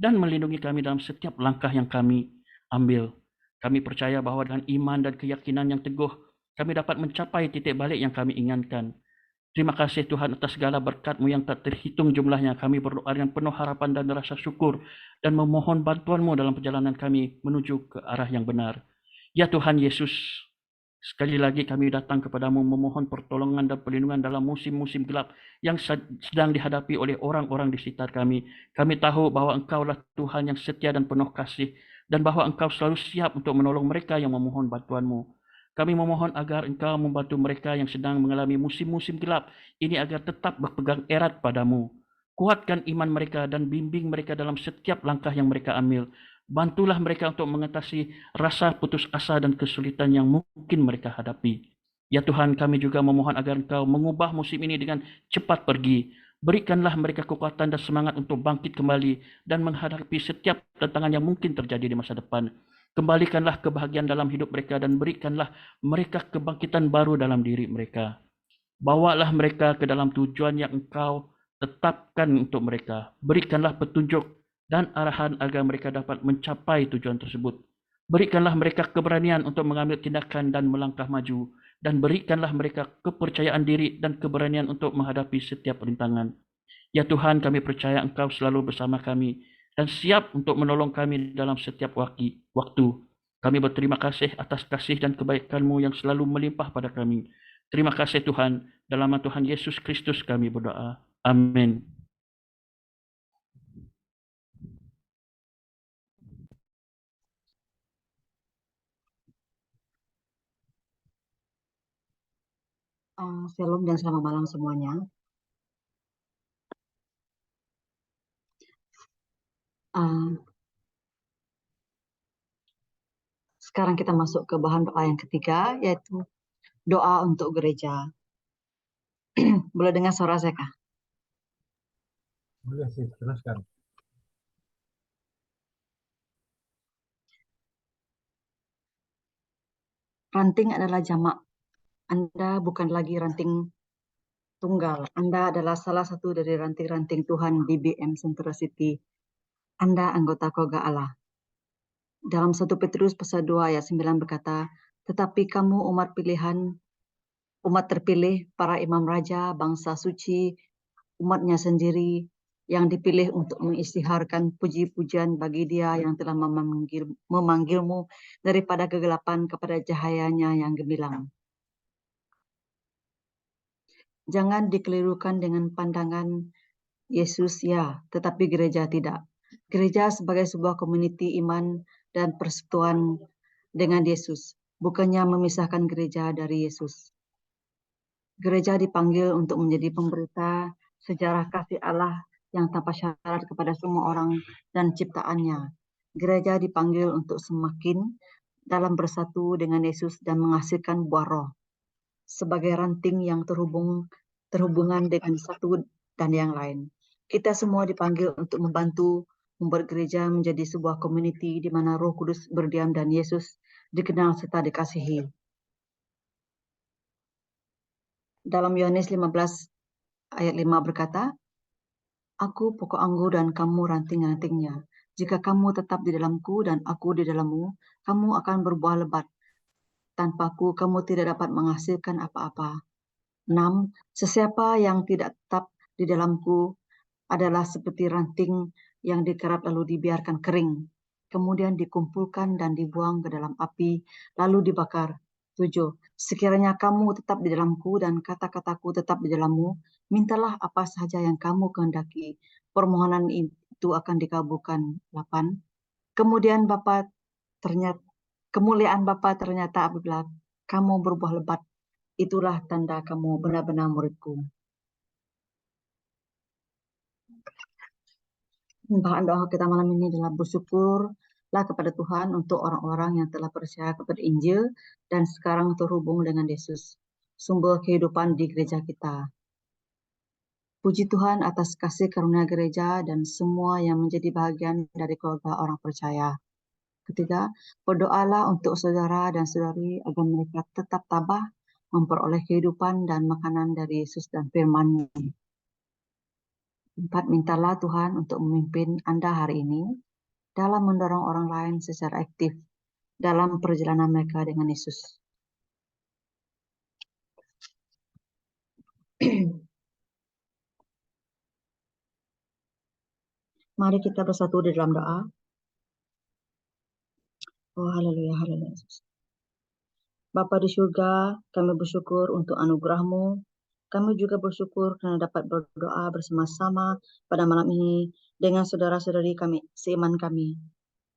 dan melindungi kami dalam setiap langkah yang kami ambil. Kami percaya bahawa dengan iman dan keyakinan yang teguh, kami dapat mencapai titik balik yang kami inginkan. Terima kasih Tuhan atas segala berkat-Mu yang tak terhitung jumlahnya. Kami berdoa dengan penuh harapan dan rasa syukur dan memohon bantuan-Mu dalam perjalanan kami menuju ke arah yang benar. Ya Tuhan Yesus, sekali lagi kami datang kepadamu memohon pertolongan dan perlindungan dalam musim-musim gelap yang sedang dihadapi oleh orang-orang di sekitar kami. Kami tahu bahawa Engkaulah Tuhan yang setia dan penuh kasih dan bahawa Engkau selalu siap untuk menolong mereka yang memohon bantuan-Mu. Kami memohon agar Engkau membantu mereka yang sedang mengalami musim-musim gelap ini agar tetap berpegang erat padamu. Kuatkan iman mereka dan bimbing mereka dalam setiap langkah yang mereka ambil. Bantulah mereka untuk mengatasi rasa putus asa dan kesulitan yang mungkin mereka hadapi. Ya Tuhan, kami juga memohon agar Engkau mengubah musim ini dengan cepat pergi. Berikanlah mereka kekuatan dan semangat untuk bangkit kembali dan menghadapi setiap tantangan yang mungkin terjadi di masa depan. Kembalikanlah kebahagiaan dalam hidup mereka dan berikanlah mereka kebangkitan baru dalam diri mereka. Bawalah mereka ke dalam tujuan yang Engkau tetapkan untuk mereka. Berikanlah petunjuk dan arahan agar mereka dapat mencapai tujuan tersebut. Berikanlah mereka keberanian untuk mengambil tindakan dan melangkah maju. Dan berikanlah mereka kepercayaan diri dan keberanian untuk menghadapi setiap rintangan. Ya Tuhan, kami percaya Engkau selalu bersama kami dan siap untuk menolong kami dalam setiap waktu. Kami berterima kasih atas kasih dan kebaikan-Mu yang selalu melimpah pada kami. Terima kasih Tuhan, dalam nama Tuhan Yesus Kristus kami berdoa. Amin. Shalom dan selamat malam semuanya. Sekarang kita masuk ke bahan doa yang ketiga, yaitu doa untuk gereja. Boleh dengar suara saya kah? Boleh sih, teruskan. Ranting adalah jamak. Anda bukan lagi ranting tunggal. Anda adalah salah satu dari ranting-ranting Tuhan BBM Central City. Anda anggota keluarga Allah. Dalam 1 Petrus pasal 2 ayat 9 berkata, tetapi kamu umat pilihan, umat terpilih, para imam raja, bangsa suci, umatnya sendiri, yang dipilih untuk mengisytiharkan puji-pujian bagi Dia yang telah memanggilmu daripada kegelapan kepada cahayanya yang gemilang. Jangan dikelirukan dengan pandangan Yesus ya, tetapi gereja tidak. Gereja sebagai sebuah komuniti iman dan persekutuan dengan Yesus, bukannya memisahkan gereja dari Yesus. Gereja dipanggil untuk menjadi pemberita sejarah kasih Allah yang tanpa syarat kepada semua orang dan ciptaannya. Gereja dipanggil untuk semakin dalam bersatu dengan Yesus dan menghasilkan buah roh sebagai ranting yang terhubungan dengan satu dan yang lain. Kita semua dipanggil untuk membantu membuat gereja menjadi sebuah komuniti di mana Roh Kudus berdiam dan Yesus dikenal serta dikasihi. Dalam Yohanes 15 ayat 5 berkata, Aku pokok anggur dan kamu ranting-rantingnya. Jika kamu tetap di dalamku dan aku di dalammu, kamu akan berbuah lebat. Tanpaku kamu tidak dapat menghasilkan apa-apa. 6. Sesiapa yang tidak tetap di dalamku adalah seperti ranting yang dikerat lalu dibiarkan kering, kemudian dikumpulkan dan dibuang ke dalam api, lalu dibakar. 7. Sekiranya kamu tetap di dalamku dan kata-kataku tetap di dalammu, mintalah apa saja yang kamu kehendaki. Permohonan itu akan dikabulkan. 8. Kemuliaan Bapa ternyata apabila kamu berbuah lebat. Itulah tanda kamu benar-benar muridku. Bahan doa kita malam ini adalah bersyukurlah kepada Tuhan untuk orang-orang yang telah percaya kepada Injil dan sekarang terhubung dengan Yesus, sumber kehidupan di gereja kita. Puji Tuhan atas kasih karunia gereja dan semua yang menjadi bagian dari keluarga orang percaya. Ketiga, berdoalah untuk saudara dan saudari agar mereka tetap tabah memperoleh kehidupan dan makanan dari Yesus dan firman-Nya. 4. Mintalah Tuhan untuk memimpin Anda hari ini dalam mendorong orang lain secara aktif dalam perjalanan mereka dengan Yesus. Mari kita bersatu di dalam doa. Oh, haleluya, haleluya. Bapa di surga, kami bersyukur untuk anugerah-Mu. Kami juga bersyukur karena dapat berdoa bersama-sama pada malam ini dengan saudara-saudari kami, seiman kami.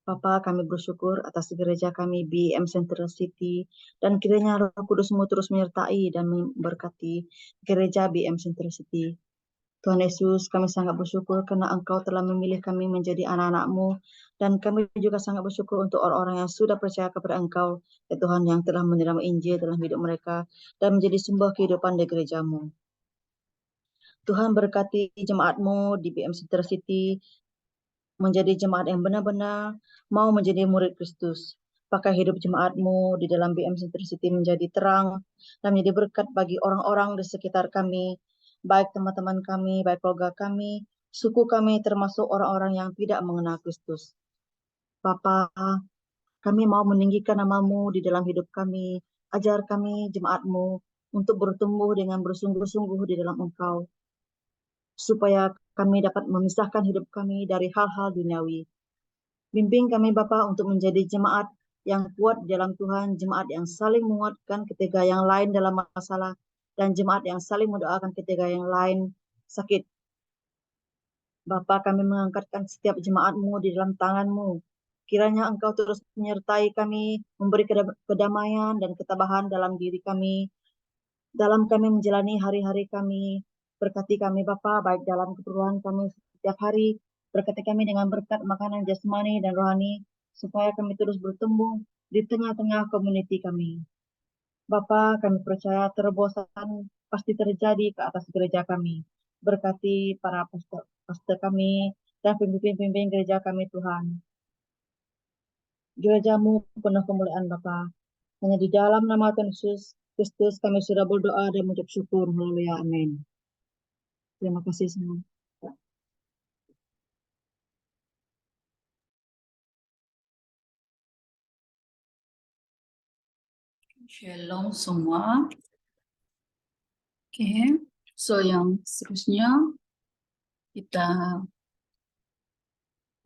Bapa, kami bersyukur atas gereja kami BM Central City dan kiranya Roh Kudus-Mu terus menyertai dan memberkati gereja BM Central City. Tuhan Yesus, kami sangat bersyukur karena Engkau telah memilih kami menjadi anak-anak-Mu dan kami juga sangat bersyukur untuk orang-orang yang sudah percaya kepada Engkau, ya Tuhan, yang telah menerima Injil dalam hidup mereka dan menjadi sumber kehidupan di gereja-Mu. Tuhan berkati jemaat-Mu di BM Central City menjadi jemaat yang benar-benar mau menjadi murid Kristus. Pakai hidup jemaat-Mu di dalam BM Central City menjadi terang dan menjadi berkat bagi orang-orang di sekitar kami, baik teman-teman kami, baik keluarga kami, suku kami, termasuk orang-orang yang tidak mengenal Kristus. Bapa, kami mau meninggikan nama-Mu di dalam hidup kami. Ajar kami, jemaat-Mu, untuk bertumbuh dengan bersungguh-sungguh di dalam Engkau, supaya kami dapat memisahkan hidup kami dari hal-hal duniawi. Bimbing kami Bapa untuk menjadi jemaat yang kuat di dalam Tuhan, jemaat yang saling menguatkan ketika yang lain dalam masalah, dan jemaat yang saling mendoakan ketika yang lain sakit. Bapa, kami mengangkatkan setiap jemaat-Mu di dalam tangan-Mu. Kiranya Engkau terus menyertai kami, memberi kedamaian dan ketabahan dalam diri kami, dalam kami menjalani hari-hari kami. Berkati kami Bapa, baik dalam keperluan kami setiap hari, berkati kami dengan berkat makanan jasmani dan rohani, supaya kami terus bertumbuh di tengah-tengah komuniti kami. Bapa, kami percaya terobosan pasti terjadi ke atas gereja kami. Berkati para pastor kami dan pemimpin-pemimpin gereja kami Tuhan. Gereja-Mu penuh kemuliaan Bapa. Hanya di dalam nama Tuhan Yesus Kristus kami sudah berdoa dan mengucap syukur. Haleluya, amin. Terima kasih semua. Shalom semua. Okay. So yang seterusnya kita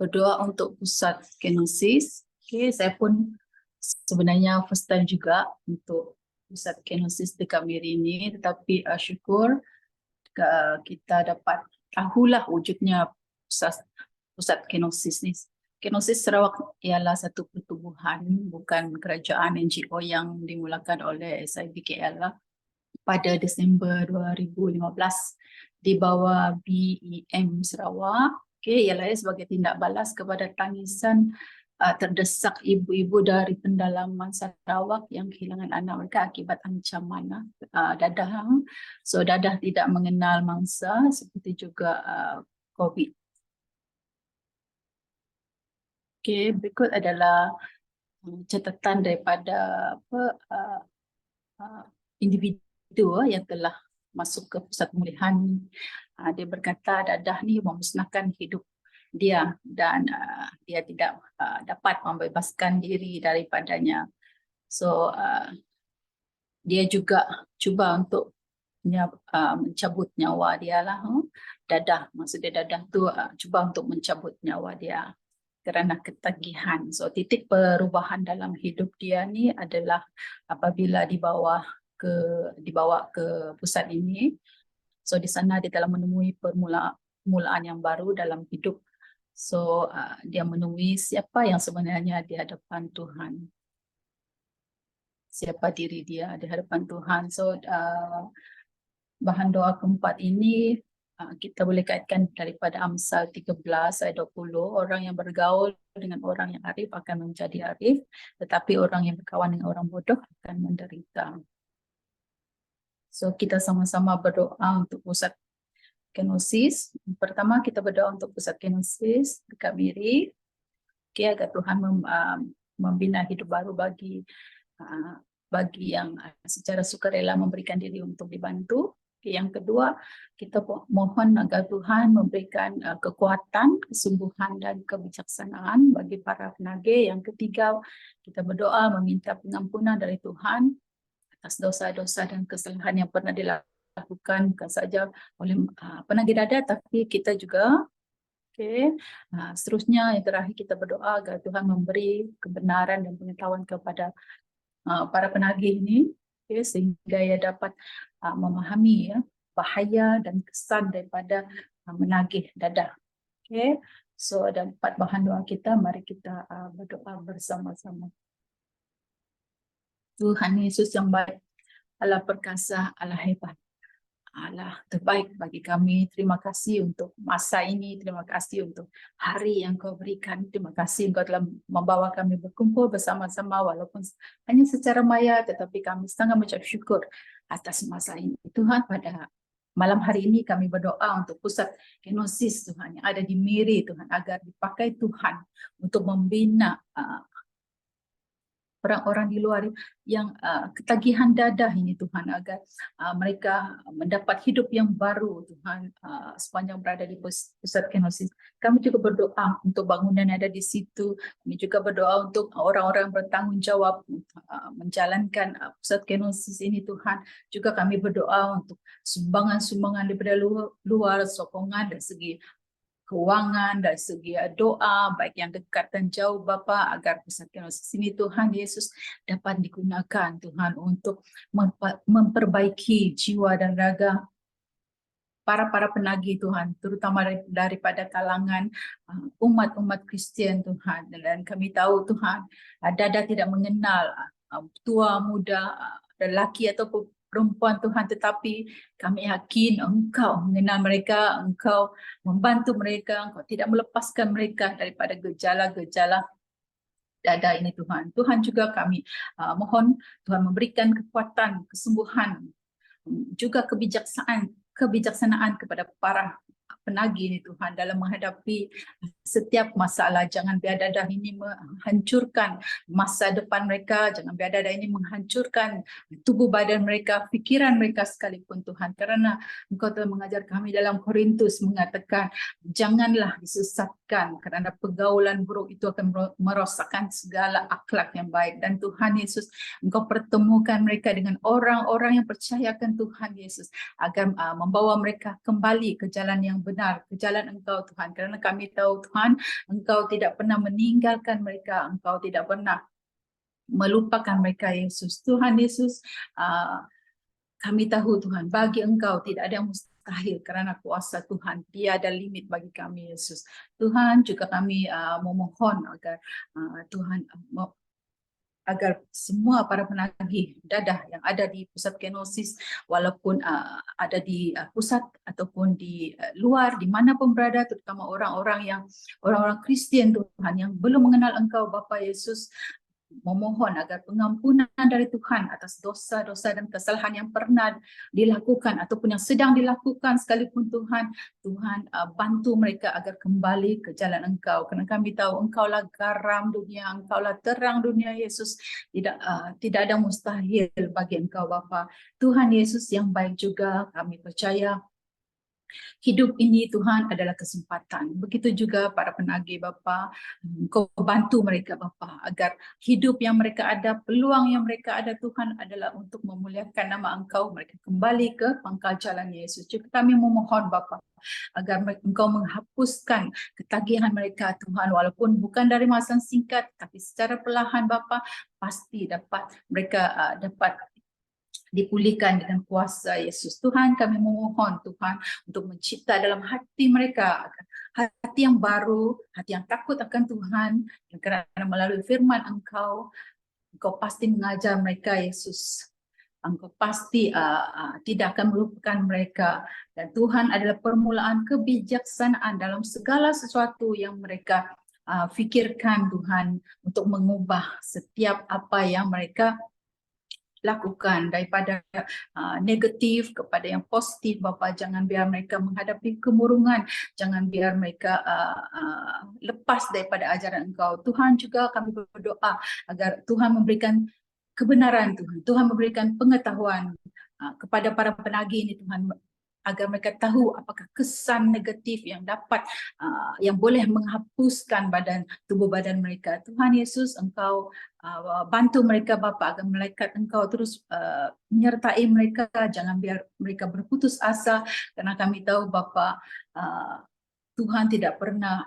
berdoa untuk pusat kenosis. Okay, saya pun sebenarnya first time juga untuk pusat kenosis dekat Miri ini, tetapi syukur kita dapat tahulah wujudnya pusat kenosis ni. Kenosis Sarawak ialah satu pertubuhan, bukan kerajaan NGO yang dimulakan oleh SIBKL pada Desember 2015 di bawah BEM Sarawak. Okay, ialah sebagai tindak balas kepada tangisan terdesak ibu-ibu dari pendalaman Sarawak yang kehilangan anak mereka akibat ancaman dadah. So dadah tidak mengenal mangsa seperti juga COVID. Okay, berikut adalah catatan daripada individu yang telah masuk ke pusat pemulihan Dia berkata dadah ni memusnahkan hidup dia dan dia tidak dapat membebaskan diri daripadanya. So dia juga cuba untuk mencabut nyawa dia lah. Dadah, maksudnya dadah tu cuba untuk mencabut nyawa dia kerana ketagihan. So titik perubahan dalam hidup dia ni adalah apabila dibawa ke pusat ini. So di sana dia telah menemui permulaan yang baru dalam hidup. So dia menemui siapa yang sebenarnya di hadapan Tuhan. Siapa diri dia di hadapan Tuhan. So bahan doa keempat ini kita boleh kaitkan daripada Amsal 13 ayat 20. Orang yang bergaul dengan orang yang arif akan menjadi arif, tetapi orang yang berkawan dengan orang bodoh akan menderita. So kita sama-sama berdoa untuk pusat kenosis. Pertama kita berdoa untuk pusat kenosis dekat Miri. Agar Tuhan membina hidup baru bagi yang secara sukarela memberikan diri untuk dibantu. Yang kedua, kita mohon agar Tuhan memberikan kekuatan, kesembuhan dan kebijaksanaan bagi para penagih. Yang ketiga, kita berdoa meminta pengampunan dari Tuhan atas dosa-dosa dan kesalahan yang pernah dilakukan bukan saja oleh penagih dada, tapi kita juga. Seterusnya yang terakhir kita berdoa agar Tuhan memberi kebenaran dan pengetahuan kepada para penagih ini, sehingga ia dapat memahami bahaya dan kesan daripada menagih dadah. So ada 4 bahan doa kita, mari kita berdoa bersama-sama. Tuhan Yesus yang baik, Allah perkasa, Allah hebat, Allah terbaik bagi kami. Terima kasih untuk masa ini, terima kasih untuk hari yang Kau berikan, terima kasih Engkau telah membawa kami berkumpul bersama-sama walaupun hanya secara maya, tetapi kami sangat mengucap syukur atas masa ini. Tuhan, pada malam hari ini kami berdoa untuk pusat kenosis Tuhan yang ada di Miri Tuhan, agar dipakai Tuhan untuk membina orang-orang di luar yang ketagihan dadah ini Tuhan, agar mereka mendapat hidup yang baru Tuhan sepanjang berada di pusat kenosis. Kami juga berdoa untuk bangunan yang ada di situ. Kami juga berdoa untuk orang-orang yang bertanggung jawab menjalankan pusat kenosis ini Tuhan. Juga kami berdoa untuk sumbangan-sumbangan daripada luar, sokongan dari segi keuangan, dari segi doa, baik yang dekat dan jauh Bapa, agar pusat kenosis ini Tuhan Yesus dapat digunakan Tuhan untuk memperbaiki jiwa dan raga para penagih Tuhan, terutama daripada kalangan umat-umat Kristian Tuhan. Dan kami tahu Tuhan, dadah tidak mengenal tua, muda, lelaki ataupun perempuan Tuhan, tetapi kami yakin Engkau mengenal mereka, Engkau membantu mereka, Engkau tidak melepaskan mereka daripada gejala-gejala dadah ini Tuhan. Tuhan juga kami mohon Tuhan memberikan kekuatan, kesembuhan, juga kebijaksanaan kepada para penagih ini Tuhan dalam menghadapi setiap masalah. Jangan biar dadah ini menghancurkan masa depan mereka, jangan biar dadah ini menghancurkan tubuh badan mereka, fikiran mereka sekalipun Tuhan, kerana Engkau telah mengajar kami dalam Korintus mengatakan janganlah disesatkan kerana pergaulan buruk itu akan merosakkan segala akhlak yang baik. Dan Tuhan Yesus, Engkau pertemukan mereka dengan orang-orang yang percayakan Tuhan Yesus, agar membawa mereka kembali ke jalan yang benar, ke jalan Engkau Tuhan, kerana kami tahu Tuhan, Engkau tidak pernah meninggalkan mereka, Engkau tidak pernah melupakan mereka Yesus. Tuhan Yesus, kami tahu Tuhan, bagi Engkau tidak ada yang mustahil kerana kuasa Tuhan tiada limit bagi kami Yesus. Tuhan, juga kami memohon agar Tuhan agar semua para penagih dadah yang ada di pusat kenosis, walaupun ada di pusat ataupun di luar, di mana pun berada, terutama orang-orang Kristian Tuhan yang belum mengenal Engkau Bapa Yesus, memohon agar pengampunan dari Tuhan atas dosa-dosa dan kesalahan yang pernah dilakukan ataupun yang sedang dilakukan sekalipun Tuhan bantu mereka agar kembali ke jalan Engkau, kerana kami tahu Engkaulah garam dunia, Engkaulah terang dunia Yesus. Tidak ada mustahil bagi Engkau Bapa. Tuhan Yesus yang baik juga, kami percaya Hidup ini Tuhan adalah kesempatan. Begitu juga para penagih Bapa, Engkau bantu mereka Bapa agar hidup yang mereka ada, peluang yang mereka ada Tuhan adalah untuk memuliakan nama Engkau. Mereka kembali ke pangkal jalan Yesus. Juga kami memohon Bapa agar Engkau menghapuskan ketagihan mereka Tuhan, walaupun bukan dari masa singkat tapi secara perlahan Bapa pasti dapat mereka dapat dipulihkan dengan kuasa Yesus. Tuhan, kami memohon Tuhan untuk mencipta dalam hati mereka hati yang baru, hati yang takut akan Tuhan, yang kerana melalui firman Engkau pasti mengajar mereka Yesus. Engkau pasti tidak akan melupakan mereka, dan Tuhan adalah permulaan kebijaksanaan dalam segala sesuatu yang mereka fikirkan Tuhan, untuk mengubah setiap apa yang mereka lakukan daripada negatif kepada yang positif Bapa. Jangan biar mereka menghadapi kemurungan, jangan biar mereka lepas daripada ajaran Engkau. Tuhan, juga kami berdoa agar Tuhan memberikan kebenaran Tuhan, Tuhan memberikan pengetahuan kepada para penagih ini Tuhan, agar mereka tahu apakah kesan negatif yang dapat yang boleh menghapuskan tubuh badan mereka. Tuhan Yesus, Engkau bantu mereka Bapa, agar malaikat Engkau terus menyertai mereka. Jangan biar mereka berputus asa, karena kami tahu Bapa, Tuhan tidak pernah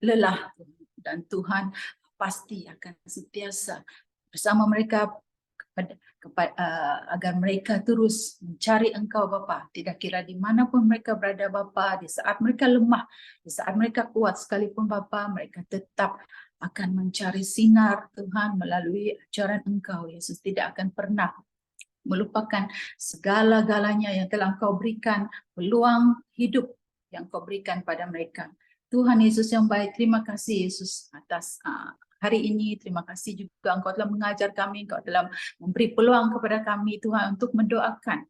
lelah, dan Tuhan pasti akan sentiasa bersama mereka agar mereka terus mencari Engkau Bapa, tidak kira di manapun mereka berada Bapa. Di saat mereka lemah, di saat mereka kuat sekalipun Bapa, mereka tetap akan mencari sinar Tuhan melalui ajaran Engkau. Yesus tidak akan pernah melupakan segala-galanya yang telah Engkau berikan, peluang hidup yang Engkau berikan pada mereka. Tuhan Yesus yang baik, terima kasih Yesus atas hari ini. Terima kasih juga Engkau telah mengajar kami, Engkau telah memberi peluang kepada kami Tuhan untuk mendoakan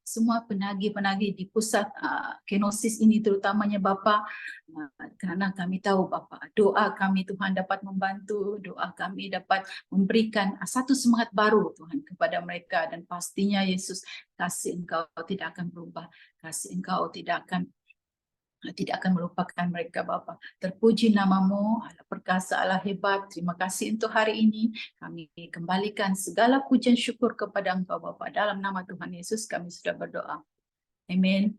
semua penagih-penagih di pusat kenosis ini, terutamanya Bapa, kerana kami tahu Bapa, doa kami Tuhan dapat membantu, doa kami dapat memberikan satu semangat baru Tuhan kepada mereka, dan pastinya Yesus, kasih Engkau tidak akan berubah, kasih Engkau tidak akan melupakan mereka Bapa. Terpuji namamu, Allah perkasa, Allah hebat. Terima kasih untuk hari ini. Kami kembalikan segala pujian syukur kepada Engkau Bapa. Dalam nama Tuhan Yesus kami sudah berdoa. Amin.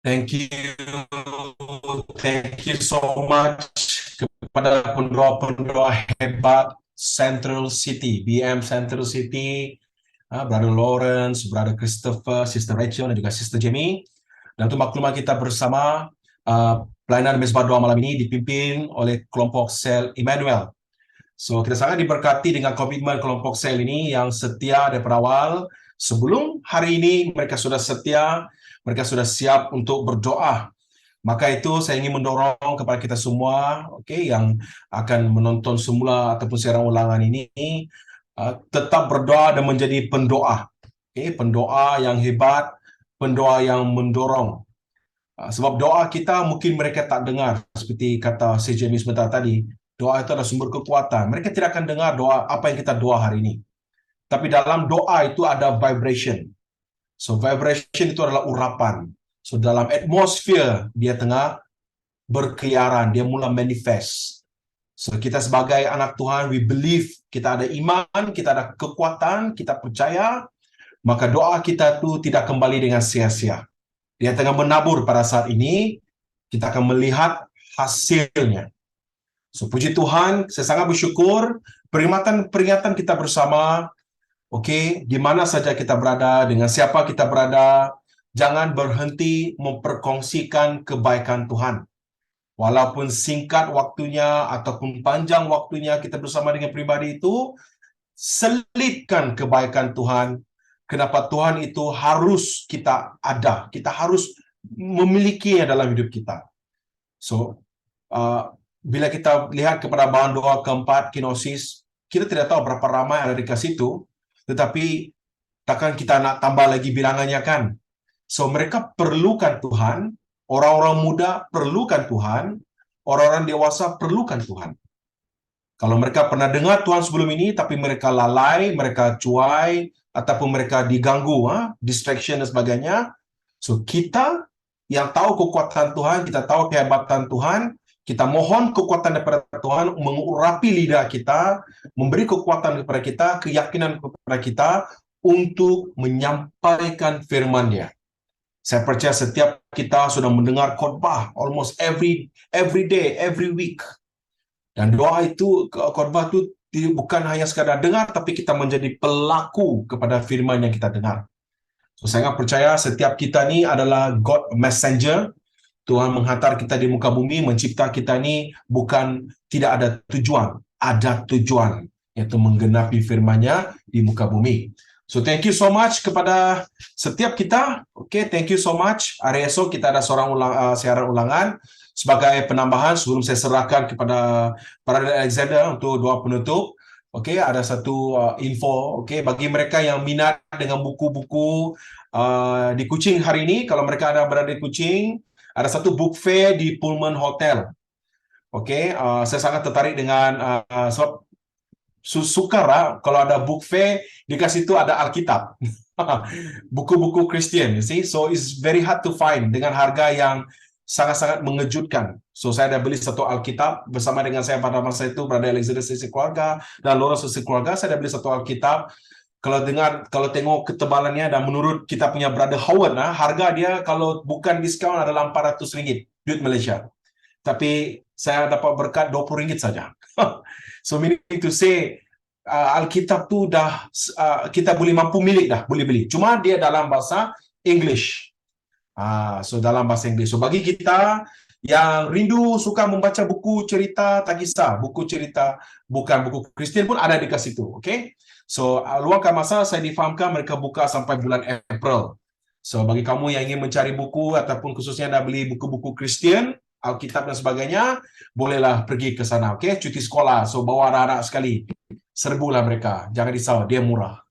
Thank you so much kepada pendua-pendua hebat Central City, BM Central City, Brother Lawrence, Brother Christopher, Sister Rachel, dan juga Sister Jamie. Dan untuk maklumat kita bersama, pelayanan Mezbah Doa malam ini dipimpin oleh kelompok sel Emmanuel. So, kita sangat diberkati dengan komitmen kelompok sel ini yang setia daripada awal. Sebelum hari ini, mereka sudah setia, mereka sudah siap untuk berdoa. Maka itu saya ingin mendorong kepada kita semua, yang akan menonton semula ataupun siaran ulangan ini, tetap berdoa dan menjadi pendoa. Pendoa yang hebat, pendoa yang mendorong. Sebab doa kita mungkin mereka tak dengar, seperti kata C.J. sebentar tadi, doa itu adalah sumber kekuatan. Mereka tidak akan dengar doa apa yang kita doa hari ini. Tapi dalam doa itu ada vibration. So vibration itu adalah urapan. So dalam atmosfer dia tengah berkeliaran, dia mula manifest. So kita sebagai anak Tuhan, we believe, kita ada iman, kita ada kekuatan, kita percaya, maka doa kita itu tidak kembali dengan sia-sia. Dia tengah menabur pada saat ini, kita akan melihat hasilnya. So puji Tuhan, saya sangat bersyukur peringatan kita bersama, di mana saja kita berada, dengan siapa kita berada, jangan berhenti memperkongsikan kebaikan Tuhan. Walaupun singkat waktunya ataupun panjang waktunya kita bersama dengan pribadi itu, selitkan kebaikan Tuhan. Kenapa Tuhan itu harus kita ada, kita harus memilikinya dalam hidup kita. So, bila kita lihat kepada bahan doa keempat, kenosis, kita tidak tahu berapa ramai ada di situ, tetapi takkan kita nak tambah lagi bilangannya kan? So, mereka perlukan Tuhan, orang-orang muda perlukan Tuhan, orang-orang dewasa perlukan Tuhan. Kalau mereka pernah dengar Tuhan sebelum ini, tapi mereka lalai, mereka cuai, ataupun mereka diganggu, distraction dan sebagainya. So, kita yang tahu kekuatan Tuhan, kita tahu kehebatan Tuhan, kita mohon kekuatan daripada Tuhan, mengurapi lidah kita, memberi kekuatan kepada kita, keyakinan kepada kita, untuk menyampaikan firman Dia. Saya percaya setiap kita sudah mendengar khotbah almost every day, every week. Dan doa itu, khotbah itu bukan hanya sekadar dengar, tapi kita menjadi pelaku kepada firman yang kita dengar. So, saya sangat percaya setiap kita ni adalah God Messenger. Tuhan menghantar kita di muka bumi, mencipta kita ni bukan tidak ada tujuan, ada tujuan, iaitu menggenapi firman-Nya di muka bumi. So, thank you so much kepada setiap kita. Okay, thank you so much. Hari esok kita ada seorang siaran ulangan. Sebagai penambahan, sebelum saya serahkan kepada Brother Alexander untuk doa penutup, okay, ada satu info, okay, bagi mereka yang minat dengan buku-buku di Kuching hari ini, kalau mereka ada berada di Kuching, ada satu book fair di Pullman Hotel. Okay, saya sangat tertarik dengan sebab sukar kalau ada book fair, di situ ada Alkitab. Buku-buku Kristian, you see, so it's very hard to find dengan harga yang sangat-sangat mengejutkan. So, saya dah beli satu Alkitab bersama dengan saya pada masa itu, Brother Alexander sesi keluarga dan Lawrence sesi keluarga. Saya dah beli satu Alkitab. Kalau tengok ketebalannya dan menurut kita punya Brother Howard, harga dia kalau bukan diskaun adalah RM400 duit Malaysia. Tapi saya dapat berkat RM20 saja. So, meaning to say, Alkitab tu dah kita boleh mampu milik dah, boleh beli. Cuma dia dalam bahasa English. So dalam bahasa Inggeris. So bagi kita yang rindu suka membaca buku cerita, tak kisah, buku cerita bukan buku Kristian pun ada di situ, okay? So luangkan masa, saya difahamkan mereka buka sampai bulan April. So bagi kamu yang ingin mencari buku ataupun khususnya dah beli buku-buku Kristian, Alkitab dan sebagainya, bolehlah pergi ke sana, okay? Cuti sekolah, so bawa anak-anak sekali. Serbulah mereka, jangan risau, dia murah.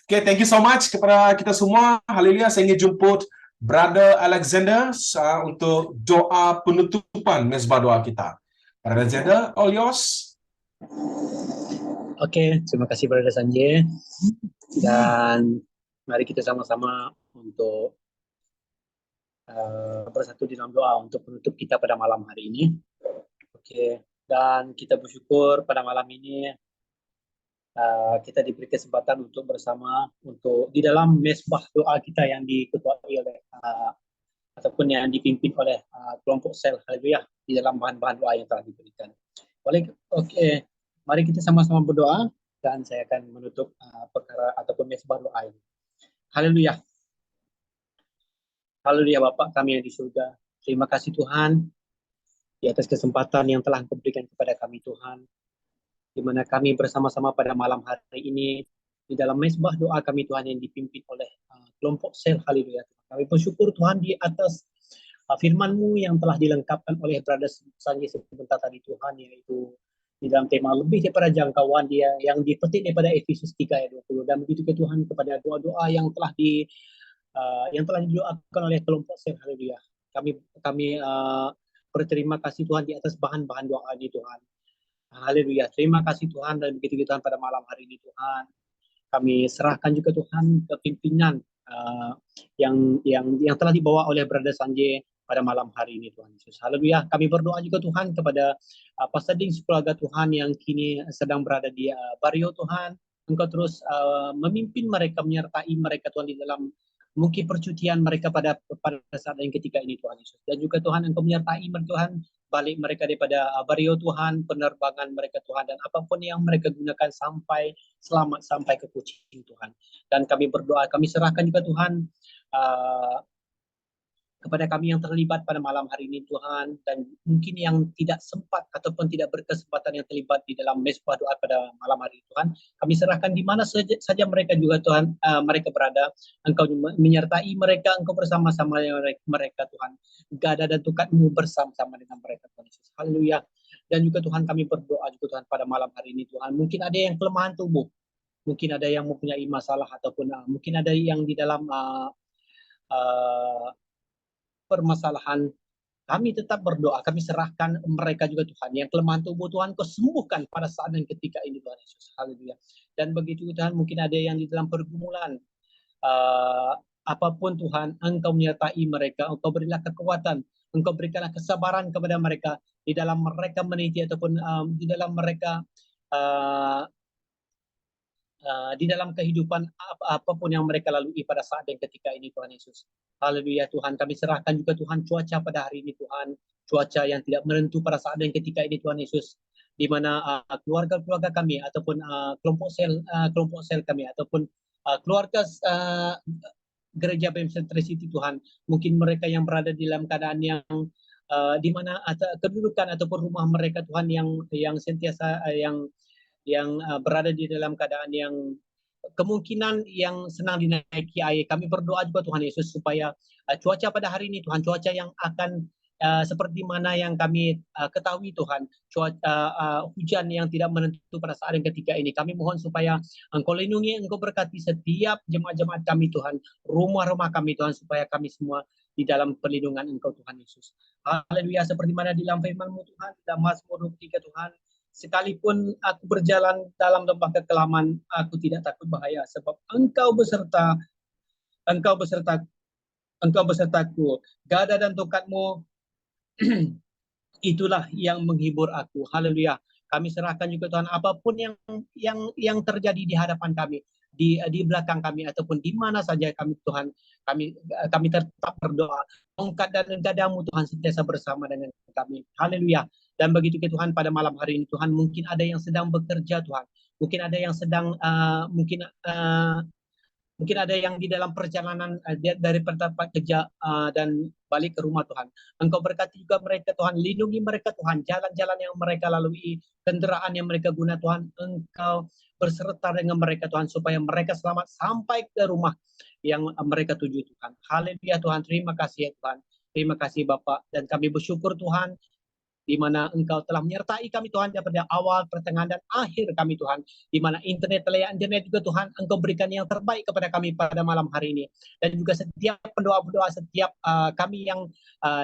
Okay, thank you so much kepada kita semua. Haleluya, saya ingin jemput Brother Alexander untuk doa penutupan mezbah doa kita. Brother Alexander, all yours. Okey, terima kasih Brother Sanjay. Dan mari kita sama-sama untuk bersatu di dalam doa untuk penutup kita pada malam hari ini. Okey, dan kita bersyukur pada malam ini kita diberi kesempatan untuk bersama untuk di dalam mezbah doa kita yang diketuai oleh ataupun yang dipimpin oleh kelompok sel Haleluya di dalam bahan-bahan doa yang telah diberikan. Okey, mari kita sama-sama berdoa dan saya akan menutup perkara ataupun mezbah doa ini. Haleluya. Haleluya Bapa kami yang di surga. Terima kasih Tuhan di atas kesempatan yang telah Engkau berikan kepada kami Tuhan, di mana kami bersama-sama pada malam hari ini di dalam mezbah doa kami Tuhan yang dipimpin oleh kelompok sel Haleluya. Kami bersyukur Tuhan di atas firman-Mu yang telah dilengkapkan oleh Brother Sanjay sebentar tadi Tuhan, yaitu di dalam tema lebih daripada jangkauan dia yang dipetik daripada Efesus 3 ayat 20. Dan begitu ke Tuhan kepada doa-doa yang telah didoakan oleh kelompok sel Haleluya. Kami berterima kasih Tuhan di atas bahan-bahan doa ini Tuhan. Haleluya. Terima kasih Tuhan, dan begitu Tuhan pada malam hari ini Tuhan. Kami serahkan juga Tuhan kepimpinan yang telah dibawa oleh Brother Sanjay pada malam hari ini Tuhan Yesus. Haleluya. Kami berdoa juga Tuhan kepada Pastor Ding keluarga Tuhan yang kini sedang berada di Bario Tuhan. Engkau terus memimpin mereka, menyertai mereka Tuhan di dalam mungkin percutian mereka pada saat yang ketika ini Tuhan Yesus. Dan juga Tuhan Engkau menyertai mereka Tuhan, balik mereka daripada Bario Tuhan, penerbangan mereka Tuhan, dan apapun yang mereka gunakan selamat sampai ke Kuching Tuhan. Dan kami berdoa, kami serahkan juga Tuhan kepada kami yang terlibat pada malam hari ini Tuhan, dan mungkin yang tidak sempat ataupun tidak berkesempatan yang terlibat di dalam mezbah doa pada malam hari ini Tuhan. Kami serahkan di mana saja mereka juga Tuhan, mereka berada, Engkau menyertai mereka, Engkau bersama-sama mereka Tuhan. Gada dan tukatmu bersama-sama dengan mereka Tuhan Yesus. Haleluya. Dan juga Tuhan kami berdoa juga Tuhan pada malam hari ini Tuhan. Mungkin ada yang kelemahan tubuh, mungkin ada yang mempunyai masalah ataupun mungkin ada yang di dalam permasalahan kami tetap berdoa, kami serahkan mereka juga Tuhan. Yang kelemahan tubuh Tuhan, Kau sembuhkan pada saat dan ketika ini Tuhan Yesus. Haleluya. Dan begitu Tuhan, mungkin ada yang di dalam pergumulan, apapun Tuhan, Engkau menyertai mereka, Engkau berilah kekuatan, Engkau berikanlah kesabaran kepada mereka, di dalam mereka meniti ataupun di dalam mereka di dalam kehidupan apapun yang mereka lalui pada saat dan ketika ini Tuhan Yesus. Haleluya Tuhan, kami serahkan juga Tuhan cuaca pada hari ini Tuhan, cuaca yang tidak menentu pada saat dan ketika ini Tuhan Yesus, di mana keluarga-keluarga kami ataupun kelompok sel kami ataupun keluarga gereja BEM Centricity Tuhan, mungkin mereka yang berada di dalam keadaan yang di mana kedudukan ataupun rumah mereka Tuhan yang sentiasa yang berada di dalam keadaan yang kemungkinan yang senang dinaiki air. Kami berdoa juga Tuhan Yesus supaya cuaca pada hari ini Tuhan, cuaca yang akan seperti mana yang kami ketahui Tuhan, hujan yang tidak menentu pada saat dan ketika ini. Kami mohon supaya Engkau lindungi, Engkau berkati setiap jemaat-jemaat kami Tuhan, rumah-rumah kami Tuhan, supaya kami semua di dalam perlindungan Engkau Tuhan Yesus. Haleluya, seperti mana di dalam firman-Mu Tuhan, dalam Mazmur 23 Tuhan, sekalipun aku berjalan dalam lembah kekelaman, aku tidak takut bahaya, sebab Engkau besertaku, gada dan tongkat-Mu itulah yang menghibur aku. Haleluya. Kami serahkan juga Tuhan, apapun yang terjadi di hadapan kami, di belakang kami ataupun di mana saja kami Tuhan, kami tetap berdoa. Tongkat dan gadamu Tuhan sentiasa bersama dengan kami. Haleluya. Dan begitu Tuhan, pada malam hari ini Tuhan, mungkin ada yang sedang bekerja Tuhan, mungkin ada yang sedang mungkin ada yang di dalam perjalanan dari tempat kerja dan balik ke rumah Tuhan. Engkau berkati juga mereka Tuhan, lindungi mereka Tuhan, jalan-jalan yang mereka lalui, kendaraan yang mereka guna Tuhan, Engkau berserta dengan mereka Tuhan, supaya mereka selamat sampai ke rumah yang mereka tuju Tuhan. Haleluya Tuhan, terima kasih ya Tuhan. Terima kasih Bapak, dan kami bersyukur Tuhan, di mana Engkau telah menyertai kami Tuhan daripada awal, pertengahan, dan akhir kami Tuhan. Di mana internet juga Tuhan, Engkau berikan yang terbaik kepada kami pada malam hari ini. Dan juga setiap pendoa-pendoa, setiap kami yang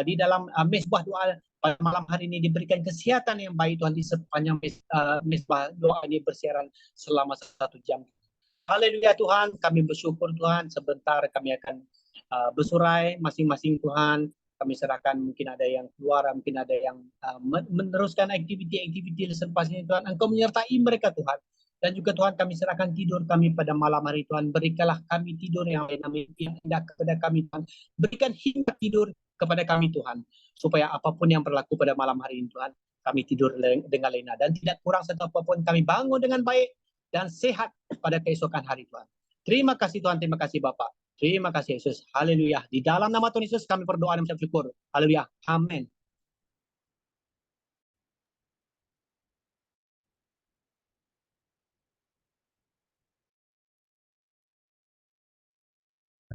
di dalam mesbah doa pada malam hari ini diberikan kesehatan yang baik Tuhan, di sepanjang mesbah doa ini bersiaran selama 1 jam. Haleluya Tuhan, kami bersyukur Tuhan. Sebentar kami akan bersurai masing-masing Tuhan. Kami serahkan, mungkin ada yang keluar, mungkin ada yang meneruskan aktiviti-aktiviti selepas ini Tuhan. Engkau menyertai mereka Tuhan. Dan juga Tuhan, kami serahkan tidur kami pada malam hari Tuhan. Berikanlah kami tidur yang indah kepada kami Tuhan. Berikan hikmat tidur kepada kami Tuhan. Supaya apapun yang berlaku pada malam hari ini Tuhan, kami tidur dengan lena. Dan tidak kurang satu apapun, kami bangun dengan baik dan sehat pada keesokan hari Tuhan. Terima kasih Tuhan, terima kasih Bapak. Terima kasih Yesus. Haleluya. Di dalam nama Tuhan Yesus kami berdoa dan mengucap syukur. Haleluya. Amin.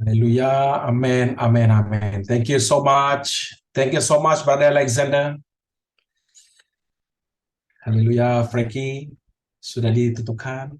Haleluya. Amin. Amin. Amin. Thank you so much. Thank you so much, Brother Alexander. Haleluya. Frankie sudah ditutupkan.